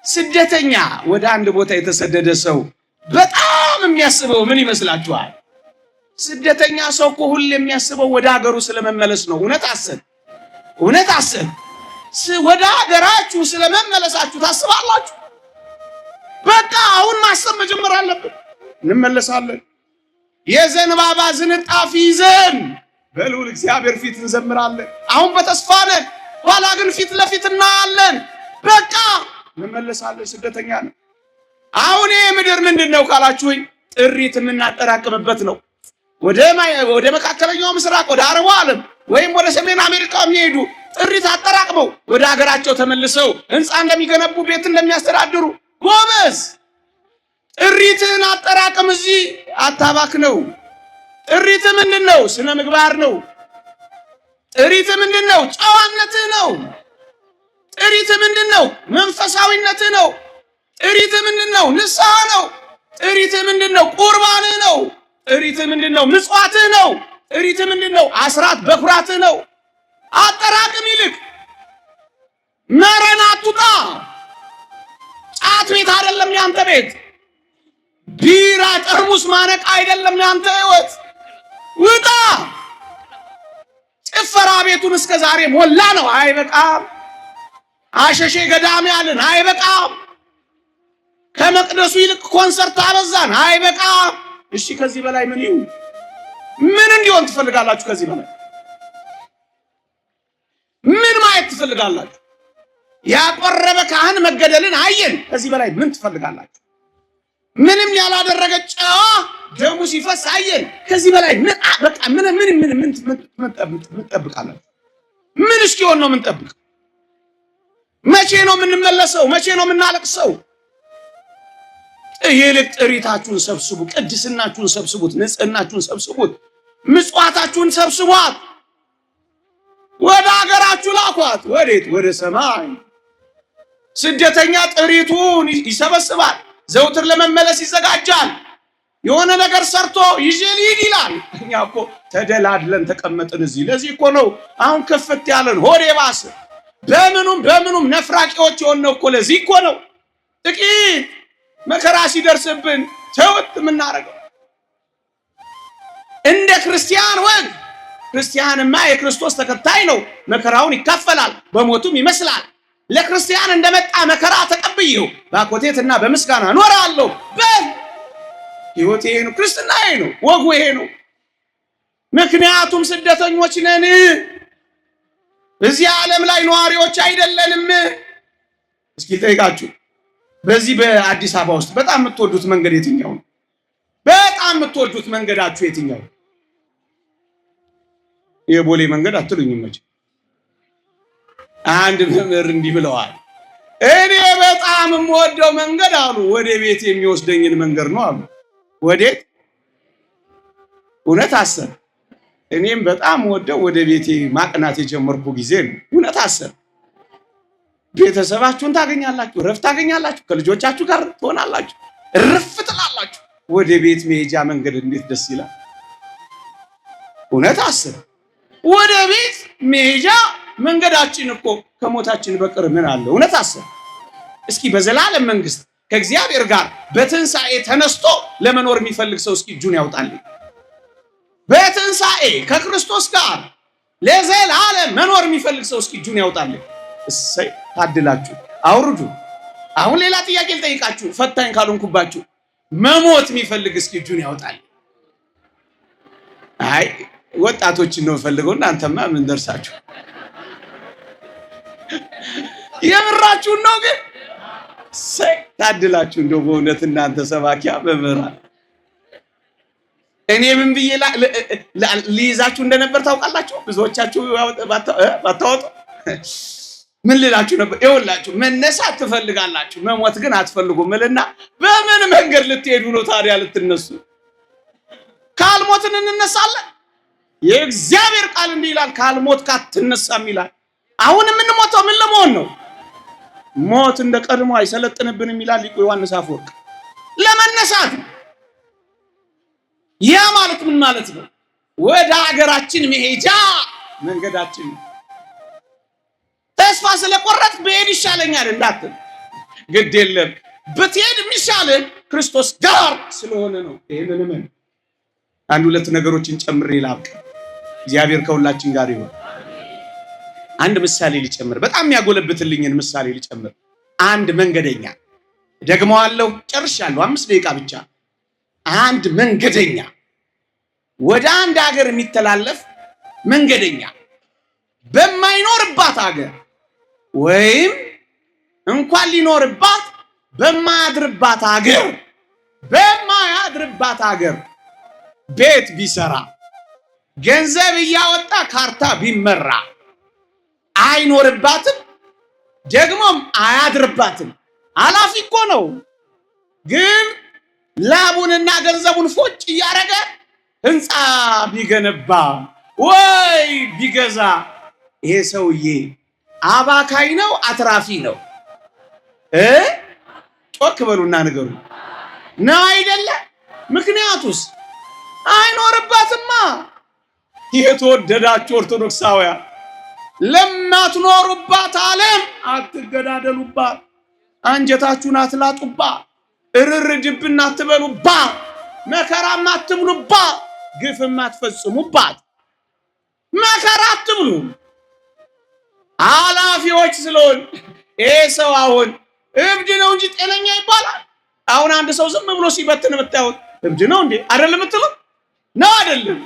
ስደተኛ ወደ አንድ ቦታ የተሰደደ ሰው በጣም የሚያስበው ምን ይመስላችኋል? ስደተኛ ሰው እኮ ሁሌ የሚያስበው ወደ ሀገሩ ስለመመለስ ነው። እውነት አሰብ ወደ ሀገራችሁ ስለመመለሳችሁ ታስባላችሁ? በቃ አሁን ማሰብ መጀመር አለብን። እንመለሳለን። የዘንባባ ዝንጣፊ ይዘን በልዑል እግዚአብሔር ፊት እንዘምራለን። አሁን በተስፋ ነን፣ ኋላ ግን ፊት ለፊት እናያለን። በቃ እንመለሳለን። ስደተኛ ነን። አሁን ይሄ ምድር ምንድነው ካላችሁኝ፣ ጥሪት የምናጠራቅምበት ነው። ወደ መካከለኛው ምስራቅ፣ ወደ አረቡ ዓለም፣ ወይም ወደ ሰሜን አሜሪካ የሚሄዱ ጥሪት አጠራቅመው ወደ ሀገራቸው ተመልሰው ህንፃ እንደሚገነቡ ቤት እንደሚያስተዳድሩ ጎበዝ። ጥሪትን አጠራቅም፣ እዚህ አታባክ ነው። ጥሪት ምንድነው? ስነ ምግባር ነው። ጥሪት ምንድነው? ጨዋነትህ ነው። ጥሪት ምንድነው? መንፈሳዊነትህ ነው። ጥሪት ምንድነው? ንስሐ ነው። ጥሪት ምንድነው? ቁርባንህ ነው። ጥሪት ምንድነው? ምጽዋትህ ነው። ጥሪት ምንድነው? አስራት በኩራትህ ነው። አጠራቅም ይልቅ መረን አትውጣ። ጫት ቤት አይደለም ያንተ ቤት። ቢራ ጠርሙስ ማነቅ አይደለም ያንተ ህይወት። ውጣ። ጭፈራ ቤቱን እስከ ዛሬ ሞላ ነው፣ አይበቃም። አሸሼ ገዳም ያልን አይበቃም። ከመቅደሱ ይልቅ ኮንሰርት አበዛን፣ አይበቃም። እሺ ከዚህ በላይ ምን ይሁን? ምን እንዲሆን ትፈልጋላችሁ? ከዚህ በላይ ምን ማየት ትፈልጋላችሁ? ያቆረበ ካህን መገደልን አየን። ከዚህ በላይ ምን ትፈልጋላችሁ? ምንም ያላደረገ ጨዋ ደሙ ሲፈስ አየን። ከዚህ በላይ ምን በቃ ምን ትጠብቃላችሁ? ምን እስኪሆን ነው የምንጠብቅ? መቼ ነው የምንመለሰው? መቼ ነው የምናለቅሰው? ይልቅ ጥሪታችሁን ሰብስቡ፣ ቅድስናችሁን ሰብስቡት፣ ንጽህናችሁን ሰብስቡት፣ ምጽዋታችሁን ሰብስቧት፣ ወደ ሀገራችሁ ላኳት። ወዴት? ወደ ሰማይ። ስደተኛ ጥሪቱን ይሰበስባል፣ ዘውትር ለመመለስ ይዘጋጃል። የሆነ ነገር ሰርቶ ይዤ ልሂድ ይላል። እኛ እኮ ተደላድለን ተቀመጥን እዚህ። ለዚህ እኮ ነው አሁን ክፍት ያለን ሆዴ ባስ በምኑም ነፍራቂዎች የሆነው እኮ ለዚህ እኮ ነው። ጥቂት መከራ ሲደርስብን ተውት የምናደርገው። እንደ ክርስቲያን ወግ ክርስቲያንማ የክርስቶስ ተከታይ ነው፣ መከራውን ይካፈላል፣ በሞቱም ይመስላል። ለክርስቲያን እንደመጣ መከራ ተቀብዬው በአኮቴትና በምስጋና እኖራለሁ። ሕይወት ይሄ ነው፣ ክርስትና ይሄ ነው፣ ወጉ ይሄ ነው። ምክንያቱም ስደተኞች ነን፣ በዚህ ዓለም ላይ ነዋሪዎች አይደለንም። እስኪ ጠይቃችሁ፣ በዚህ በአዲስ አበባ ውስጥ በጣም የምትወዱት መንገድ የትኛው ነው? በጣም የምትወዱት መንገዳችሁ የትኛው? የቦሌ መንገድ አትሉኝም መቼ? አንድ መምህር እንዲህ ብለዋል፣ እኔ በጣም የምወደው መንገድ አሉ ወደ ቤት የሚወስደኝን መንገድ ነው አሉ። ወዴት? እውነት አሰብ። እኔም በጣም ወደው ወደ ቤቴ ማቅናት የጀመርኩ ጊዜ ነው። እውነት አሰብ። ቤተሰባችሁን ታገኛላችሁ፣ እረፍት ታገኛላችሁ፣ ከልጆቻችሁ ጋር ትሆናላችሁ፣ እርፍ ትላላችሁ። ወደ ቤት መሄጃ መንገድ እንዴት ደስ ይላል! እውነት አሰብ። ወደ ቤት መሄጃ መንገዳችን እኮ ከሞታችን በቀር ምን አለ? እውነት አሰብ። እስኪ በዘላለም መንግስት ከእግዚአብሔር ጋር በትንሣኤ ተነስቶ ለመኖር የሚፈልግ ሰው እስኪ እጁን ያውጣልኝ። በትንሣኤ ከክርስቶስ ጋር ለዘላለም መኖር የሚፈልግ ሰው እስኪ እጁን ያውጣልኝ። እሰይ ታድላችሁ። አውርዱ። አሁን ሌላ ጥያቄ ልጠይቃችሁ፣ ፈታኝ ካልሆንኩባችሁ። መሞት የሚፈልግ እስኪ እጁን ያውጣልኝ። አይ ወጣቶችን ነው ፈልገው፣ እናንተማ ምን ደርሳችሁ? የምራችሁን ነው ግን ታድላችሁ። እንደው በእውነት እናንተ ሰባኪያ መምህራን፣ እኔ ምን ብዬ ልይዛችሁ እንደነበር ታውቃላችሁ? ብዙዎቻችሁ ባታወጡ ምን ልላችሁ ነበር? ይኸውላችሁ መነሳት ትፈልጋላችሁ፣ መሞት ግን አትፈልጉም እልና በምን መንገድ ልትሄዱ ነው ታዲያ ልትነሱ? ካልሞትን እንነሳለን። የእግዚአብሔር ቃል እንዲህ ይላል፣ ካልሞት ካትነሳም ይላል። አሁን የምንሞተው ምን ለመሆን ነው? ሞት እንደ ቀድሞ አይሰለጥንብንም ይላል ሊቁ ዮሐንስ አፈወርቅ። ለመነሳት ነው። ያ ማለት ምን ማለት ነው? ወደ ሀገራችን መሄጃ መንገዳችን ነው። ተስፋ ስለቆረጥ ብሄድ ይሻለኛል እንዳትል፣ ግድ የለም ብትሄድ የሚሻልን ክርስቶስ ጋር ስለሆነ ነው። ይሄንን ምን አንድ ሁለት ነገሮችን ጨምሬ ላብቅ። እግዚአብሔር ከሁላችን ጋር ይሁን። አንድ ምሳሌ ሊጨምር፣ በጣም የሚያጎለብትልኝን ምሳሌ ሊጨምር። አንድ መንገደኛ፣ ደግመዋለሁ፣ ጨርሻለሁ፣ 5 ደቂቃ ብቻ። አንድ መንገደኛ፣ ወደ አንድ ሀገር የሚተላለፍ መንገደኛ በማይኖርባት ሀገር ወይም እንኳን ሊኖርባት በማያድርባት ሀገር ቤት ቢሰራ ገንዘብ እያወጣ ካርታ ቢመራ አይኖርባትም፣ ደግሞም አያድርባትም። አላፊ እኮ ነው። ግን ላቡንና ገንዘቡን ፎጭ እያደረገ ህንፃ ቢገነባ ወይ ቢገዛ ይሄ ሰውዬ አባካይ ነው አትራፊ ነው? ጮክ በሉና ንገሩ። ነው አይደለ? ምክንያቱስ አይኖርባትማ። የተወደዳችሁ ኦርቶዶክሳውያን ለማትኖሩባት ዓለም አትገዳደሉባት፣ አንጀታችሁን አትላጡባት፣ እርር ድብና አትበሉባት፣ መከራም አትብሉባት፣ ግፍም አትፈጽሙባት። መከራ አትብሉ አላፊዎች ስለሆን። ይሄ ሰው አሁን እብድ ነው እንጂ ጤነኛ ይባላል? አሁን አንድ ሰው ዝም ብሎ ሲበትን ብታዩት እብድ ነው እንዴ አይደለም የምትሉት? ነው አይደለም?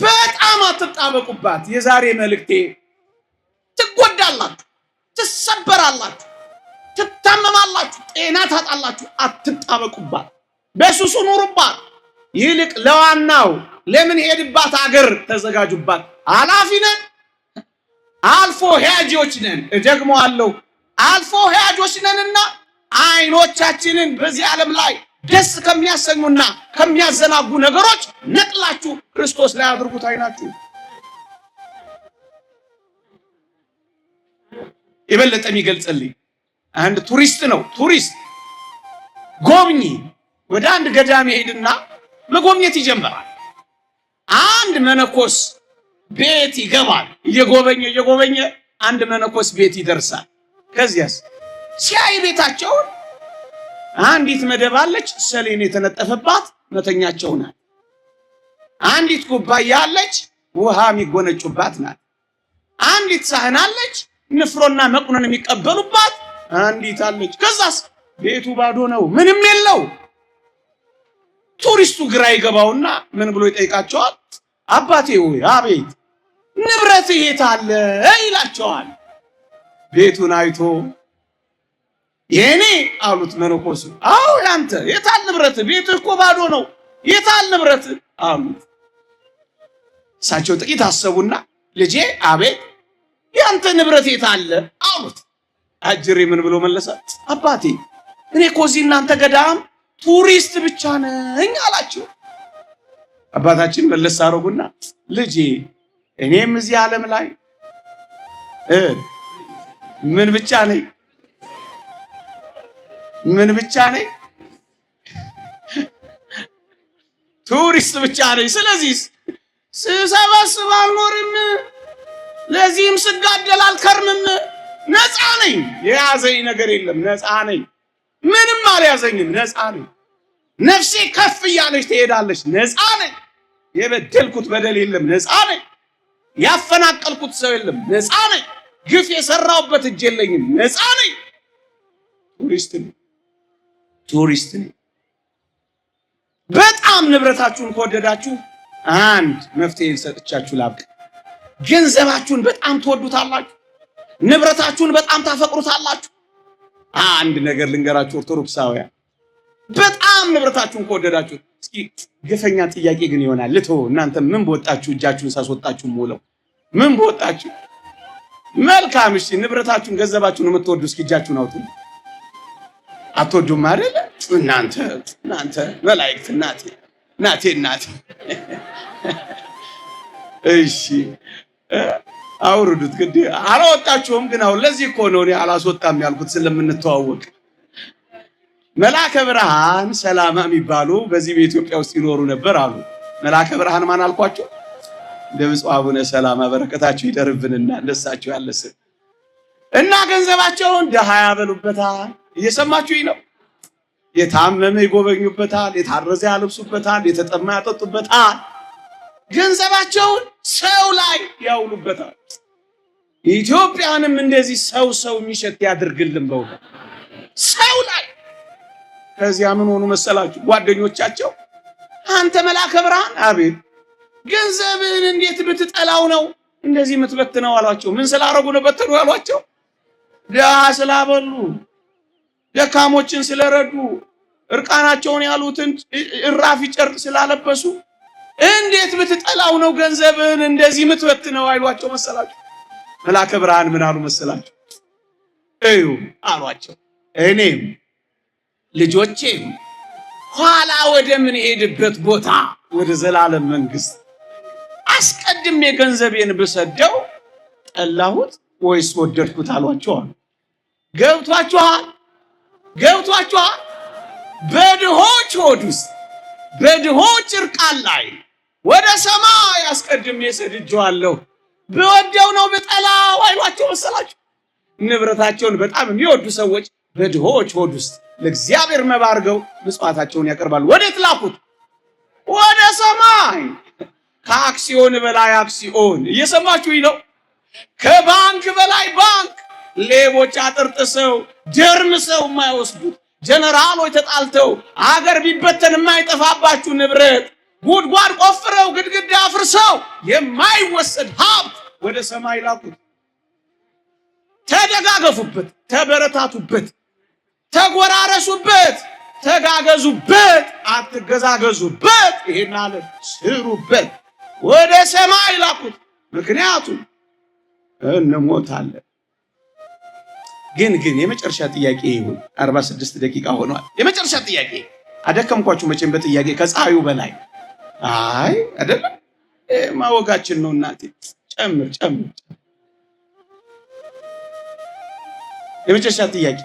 በጣም አትጣበቁባት። የዛሬ መልእክቴ ትጎዳላችሁ፣ ትሰበራላችሁ፣ ትታመማላችሁ፣ ጤና ታጣላችሁ። አትጣበቁባት፣ በሱሱ ኑሩባት። ይልቅ ለዋናው ለምን ሄድባት አገር ተዘጋጁባት። አላፊ ነን፣ አልፎ ሄያጆች ነን። ደግሞ አለው አልፎ ሄያጆች ነንና አይኖቻችንን በዚህ ዓለም ላይ ደስ ከሚያሰኙና ከሚያዘናጉ ነገሮች ነቅላችሁ ክርስቶስ ላይ አድርጉት አይናችሁ። የበለጠ የሚገልጽልኝ አንድ ቱሪስት ነው። ቱሪስት ጎብኚ ወደ አንድ ገዳም ይሄድና መጎብኘት ይጀምራል። አንድ መነኮስ ቤት ይገባል። እየጎበኘ አንድ መነኮስ ቤት ይደርሳል። ከዚያስ ሲያይ ቤታቸውን አንዲት መደብ አለች፣ ሰሌን የተነጠፈባት መተኛቸው ናት። አንዲት ኩባያ አለች፣ ውሃ የሚጎነጩባት ናት። አንዲት ሳህን አለች፣ ንፍሮና መቁነን የሚቀበሉባት አንዲት አለች። ከዛስ ቤቱ ባዶ ነው፣ ምንም የለው። ቱሪስቱ ግራ ይገባውና ምን ብሎ ይጠይቃቸዋል? አባቴ ሆይ አቤት፣ ንብረት የት አለ ይላቸዋል። ቤቱን አይቶ የኔ አሉት መነኮሱ። አዎ ያንተ። የታል ንብረት? ቤትህ እኮ ባዶ ነው፣ የታል ንብረት አሉት። እሳቸው ጥቂት አሰቡና ልጄ አቤት፣ ያንተ ንብረት የት አለ አሉት። አጅሬ ምን ብሎ መለሰ? አባቴ እኔ እኮ እዚህ እናንተ ገዳም ቱሪስት ብቻ ነኝ አላቸው። አባታችን መለስ አረጉና ልጄ እኔም እዚህ ዓለም ላይ ምን ብቻ ነኝ? ምን ብቻ ነኝ? ቱሪስት ብቻ ነኝ። ስለዚህ ስሰበስብ አልኖርም፣ ለዚህም ስጋደል አልከርምም። ነፃ ነኝ። የያዘኝ ነገር የለም። ነፃ ነኝ። ምንም አልያዘኝም። ነፃ ነኝ። ነፍሴ ከፍ እያለች ትሄዳለች። ነፃ ነኝ። የበደልኩት በደል የለም። ነፃ ነኝ። ያፈናቀልኩት ሰው የለም። ነፃ ነኝ። ግፍ የሰራውበት እጅ የለኝም። ነፃ ነኝ። ቱሪስት ነኝ። ቱሪስት ነኝ። በጣም ንብረታችሁን ከወደዳችሁ አንድ መፍትሄ ሰጥቻችሁ ላብቅ። ገንዘባችሁን በጣም ትወዱታላችሁ፣ ንብረታችሁን በጣም ታፈቅሩታላችሁ። አንድ ነገር ልንገራችሁ ኦርቶዶክሳውያን፣ በጣም ንብረታችሁን ከወደዳችሁ፣ እስኪ ግፈኛ ጥያቄ ግን ይሆናል ልቶ እናንተ ምን በወጣችሁ እጃችሁን ሳስወጣችሁ ሙለው ምን በወጣችሁ? መልካም እሺ፣ ንብረታችሁን ገንዘባችሁን የምትወዱ እስኪ እጃችሁን አውጡ። አትወዱም አይደል? እናንተ መላእክት እናቴ እሺ አውርዱት። ግድ አላወጣችሁም፣ ግን አሁን ለዚህ እኮ ነው እኔ አላስወጣም ያልኩት ስለምንተዋወቅ። መልአከ ብርሃን ሰላማ የሚባሉ በዚህ በኢትዮጵያ ውስጥ ይኖሩ ነበር አሉ። መልአከ ብርሃን ማን አልኳቸው? ለብፁዕ አቡነ ሰላማ በረከታቸው ይደርብንና እንደሳቸው ያለስ እና ገንዘባቸውን ደሃ ያበሉበታል። እየሰማችሁኝ ነው? የታመመ ይጎበኙበታል፣ የታረዘ ያለብሱበታል፣ የተጠማ ያጠጡበታል። ገንዘባቸውን ሰው ላይ ያውሉበታል። ኢትዮጵያንም እንደዚህ ሰው የሚሸት ያድርግልን በእውነት ሰው ላይ። ከዚያ ምን ሆኑ መሰላችሁ? ጓደኞቻቸው አንተ መልአከ ብርሃን አቤት፣ ገንዘብን እንዴት ብትጠላው ነው እንደዚህ የምትበትነው አሏቸው። ምን ስላረጉ ነው በተኑ ያሏቸው? ድሃ ስላበሉ፣ ደካሞችን ስለረዱ፣ እርቃናቸውን ያሉትን እራፊ ጨርቅ ስላለበሱ እንዴት ብትጠላው ነው ገንዘብን እንደዚህ ምትበትነው አይሏቸው መሰላችሁ? መልአከ ብርሃን ምን አሉ መሰላችሁ? እዩ አሏቸው፣ እኔም ልጆቼም ኋላ ወደ ምን ሄድበት ቦታ ወደ ዘላለም መንግስት አስቀድሜ ገንዘቤን ብሰደው ጠላሁት ወይስ ወደድኩት አሏቸው። ገብቷችኋል? ገብቷችኋል? በድሆች ሆድ ውስጥ በድሆች እርቃን ላይ ወደ ሰማይ አስቀድሜ ሰድጄዋለሁ። ብወደው ነው ብጠላው አይሏቸው መሰላችሁ? ንብረታቸውን በጣም የሚወዱ ሰዎች በድሆች ሆድ ውስጥ ለእግዚአብሔር መባ አድርገው ምጽዋታቸውን ያቀርባሉ። ወዴት ላኩት? ወደ ሰማይ። ከአክሲዮን በላይ አክሲዮን። እየሰማችሁኝ ነው? ከባንክ በላይ ባንክ። ሌቦች አጥርጥሰው ደርምሰው የማይወስዱት፣ ጀነራሎች ተጣልተው አገር ቢበተን የማይጠፋባችሁ ንብረት ጉድጓድ ቆፍረው ግድግዳ አፍርሰው የማይወሰድ ሀብት ወደ ሰማይ ላኩት። ተደጋገፉበት፣ ተበረታቱበት፣ ተጎራረሱበት፣ ተጋገዙበት፣ አትገዛገዙበት፣ ይሄን አለ ስሩበት። ወደ ሰማይ ላኩት። ምክንያቱም እንሞታለን። ግን የመጨረሻ ጥያቄ ይሁን። 46 ደቂቃ ሆኗል። የመጨረሻ ጥያቄ አደከምኳችሁ መቼም በጥያቄ ከፀሐዩ በላይ አይ አይደለም ማወጋችን ነው። እናቴ ጨምር። የመጨረሻ ጥያቄ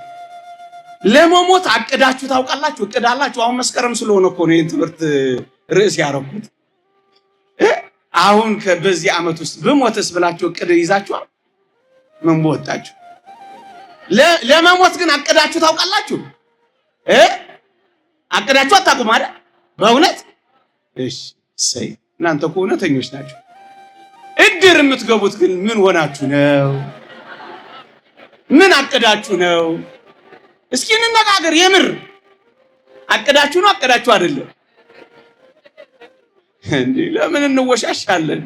ለመሞት አቅዳችሁ ታውቃላችሁ? እቅድ አላችሁ? አሁን መስከረም ስለሆነ እኮ ነው የትምህርት ርዕስ ያደረኩት። አሁን በዚህ ዓመት ውስጥ ብሞትስ ብላችሁ እቅድ ይዛችኋል? ምን ወጣችሁ? ለመሞት ግን አቅዳችሁ ታውቃላችሁ? አቅዳችሁ አታውቁም አይደል? በእውነት እሺ፣ ሰይ እናንተ እኮ እውነተኞች ናችሁ። እድር የምትገቡት ግን ምን ሆናችሁ ነው? ምን አቅዳችሁ ነው? እስኪ እንነጋገር። የምር አቅዳችሁ ነው? አቅዳችሁ አይደለም እንዴ? ለምን እንወሻሻለን?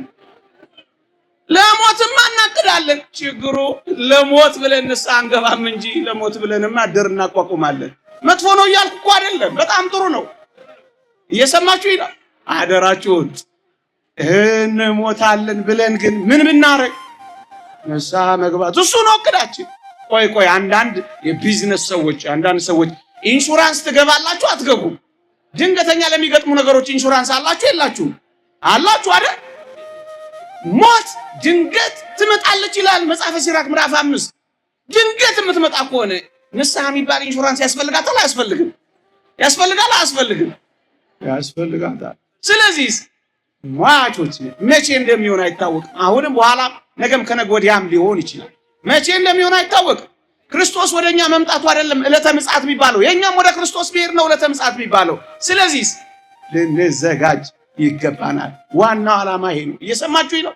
ለሞትማ እናቅዳለን። ችግሩ ለሞት ብለን ንስሐ አንገባም እንጂ ለሞት ብለንማ እድር እናቋቁማለን። መጥፎ ነው እያልኩ እኮ አይደለም፣ በጣም ጥሩ ነው። እየሰማችሁ ይላል። አደራችሁን እንሞታለን ብለን ግን ምን ብናረግ ንስሐ መግባት እሱ ነው እቅዳችን። ቆይ አንዳንድ የቢዝነስ ሰዎች ኢንሹራንስ ትገባላችሁ አትገቡም? ድንገተኛ ለሚገጥሙ ነገሮች ኢንሹራንስ አላችሁ የላችሁም? አላችሁ አይደል? ሞት ድንገት ትመጣለች ይላል መጽሐፈ ሲራክ ምዕራፍ 5። ድንገት የምትመጣ ከሆነ ንስሐ የሚባል ኢንሹራንስ ያስፈልጋታል አያስፈልግም? ያስፈልጋል አያስፈልግም? ያስፈልጋታል። ስለዚህ ሟቾች መቼ እንደሚሆን አይታወቅም። አሁንም በኋላ ነገም ከነገ ወዲያም ሊሆን ይችላል። መቼ እንደሚሆን አይታወቅም። ክርስቶስ ወደኛ መምጣቱ አይደለም ዕለተ ምጽአት የሚባለው፣ የኛም ወደ ክርስቶስ ብሄር ነው ዕለተ ምጽአት የሚባለው። ስለዚህ ልንዘጋጅ ይገባናል። ዋናው ዓላማ ይሄ ነው። እየሰማችሁኝ ነው?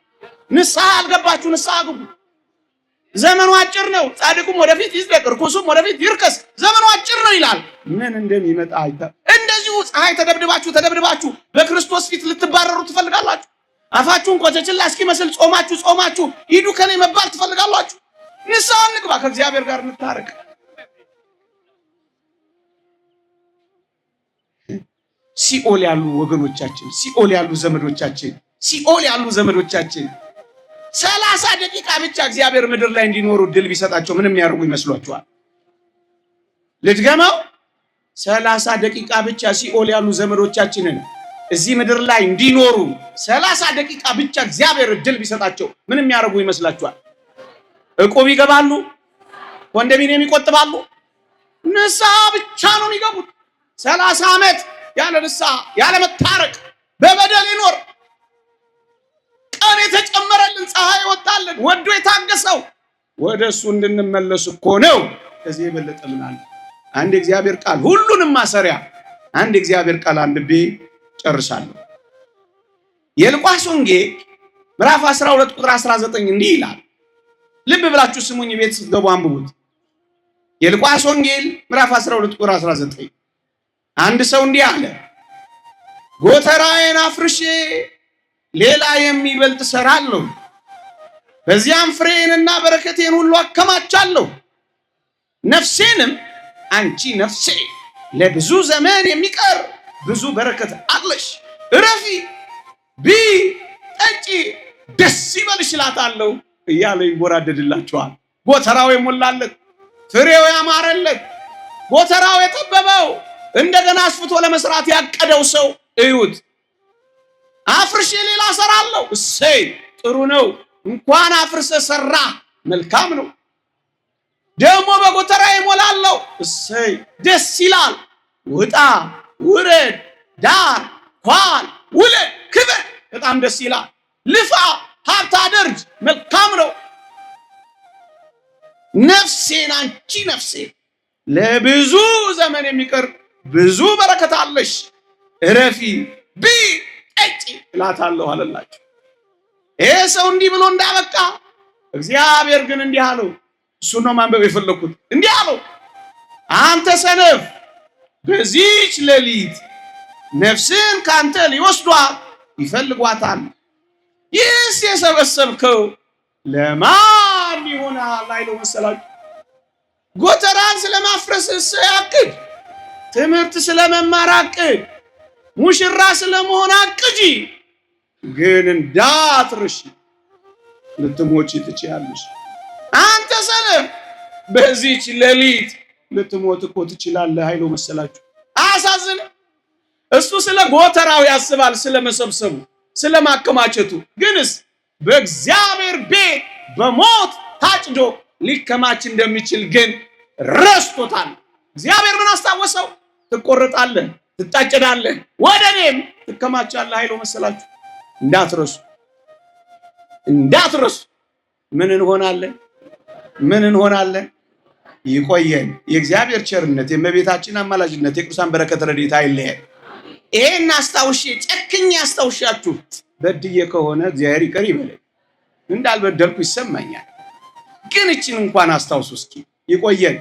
ንስሐ አልገባችሁ፣ ንስሐ ግቡ። ዘመኑ አጭር ነው። ጻድቁም ወደፊት ይዝደቅ፣ ርኩሱም ወደፊት ይርከስ። ዘመኑ አጭር ነው ይላል። ምን እንደሚመጣ እንደዚሁ ፀሐይ ተደብድባችሁ በክርስቶስ ፊት ልትባረሩ ትፈልጋላችሁ? አፋችሁን ቆጨችላ እስኪመስል ጾማችሁ ሂዱ ከኔ መባል ትፈልጋላችሁ? ንስሐ እንግባ፣ ከእግዚአብሔር ጋር እንታረቅ። ሲኦል ያሉ ወገኖቻችን፣ ሲኦል ያሉ ዘመዶቻችን 30 ደቂቃ ብቻ እግዚአብሔር ምድር ላይ እንዲኖሩ ድል ቢሰጣቸው ምንም የሚያደርጉ ይመስሏችኋል? ልድገመው። 30 ደቂቃ ብቻ ሲኦል ያሉ ዘመዶቻችንን እዚህ ምድር ላይ እንዲኖሩ 30 ደቂቃ ብቻ እግዚአብሔር ድል ቢሰጣቸው ምንም የሚያደርጉ ይመስላችኋል? እቁብ ይገባሉ፣ ኮንዶሚኒየም ይቆጥባሉ። ንስሐ ብቻ ነው የሚገቡት። 30 ዓመት ያለ ንስሐ ያለ መታረቅ በበደል ይኖር። ቀን የተጨመረልን ፀሐይ ወጣልን ወዶ የታገሰው ወደ እሱ እንድንመለስ እኮ ነው። ከዚህ የበለጠ ምን አለ? አንድ እግዚአብሔር ቃል ሁሉንም ማሰሪያ፣ አንድ እግዚአብሔር ቃል አንብቤ ጨርሳለሁ። የሉቃስ ወንጌል ምዕራፍ 12 ቁጥር 19 እንዲህ ይላል። ልብ ብላችሁ ስሙኝ፣ ቤት ስትገቡ አንብቡት። የሉቃስ ወንጌል ምዕራፍ 12 ቁጥር 19 አንድ ሰው እንዲህ አለ፣ ጎተራዬን አፍርሼ ሌላ የሚበልጥ እሰራለሁ፣ በዚያም ፍሬዬንና በረከቴን ሁሉ አከማቻለሁ። ነፍሴንም አንቺ ነፍሴ ለብዙ ዘመን የሚቀር ብዙ በረከት አለሽ፣ እረፊ፣ ቢ ጠጪ ደስ ይበልሽ እላታለሁ እያለ ይወራደድላችኋል። ጎተራው የሞላለት ፍሬው ያማረለት ጎተራው የጠበበው እንደገና አስፍቶ ለመስራት ያቀደው ሰው እዩት። አፍርሼ ሌላ ሰራለሁ፣ እሰይ ጥሩ ነው። እንኳን አፍርሰ ሰራ መልካም ነው። ደግሞ በጎተራ ይሞላለሁ፣ እሰይ ደስ ይላል። ውጣ ውረድ፣ ዳር ኳል ውለድ፣ ክብር፣ በጣም ደስ ይላል። ልፋ ሀብት አድርግ፣ መልካም ነው። ነፍሴን አንቺ ነፍሴ ለብዙ ዘመን የሚቀር ብዙ በረከት አለሽ፣ እረፊ ቢ ጠጪ እላታለሁ አለላቸው። ይሄ ሰው እንዲህ ብሎ እንዳበቃ እግዚአብሔር ግን እንዲህ አለው። እሱ ነው ማንበብ የፈለኩት። እንዲህ አለው፣ አንተ ሰነፍ በዚህች ሌሊት ነፍስን ካንተ ሊወስዷት ይፈልጓታል። ይህስ የሰበሰብከው ለማን ይሆናል አይለው መሰላችሁ? ጎተራን ስለማፍረስ ያቅድ፣ ትምህርት ስለመማር አቅድ፣ ሙሽራ ስለመሆን አቅጂ፣ ግን እንዳትርሺ ልትሞቺ ትችያለሽ። አንተ ሰነፍ በዚህች ሌሊት ልትሞት እኮ ትችላለህ አይለው መሰላችሁ? አያሳዝንም? እሱ ስለ ጎተራው ያስባል፣ ስለመሰብሰቡ፣ ስለማከማቸቱ። ግንስ በእግዚአብሔር ቤት በሞት ታጭዶ ሊከማች እንደሚችል ግን ረስቶታል። እግዚአብሔር ምን አስታወሰው? ትቆርጣለህ፣ ትታጨዳለህ፣ ወደ እኔም ትከማቻለህ አይለው መሰላችሁ? እንዳትረሱ፣ እንዳትረሱ። ምን እንሆናለን? ምን እንሆናለን? ይቆየን። የእግዚአብሔር ቸርነት፣ የእመቤታችን አማላጅነት፣ የቅዱሳን በረከት ረድኤት አይለየን። ይሄን አስታውሼ ጨክኜ አስታውሻችሁ በድዬ ከሆነ እግዚአብሔር ይቅር ይበለኝ። እንዳልበደልኩ ይሰማኛል። ግን እችን እንኳን አስታውሱ እስኪ። ይቆየን።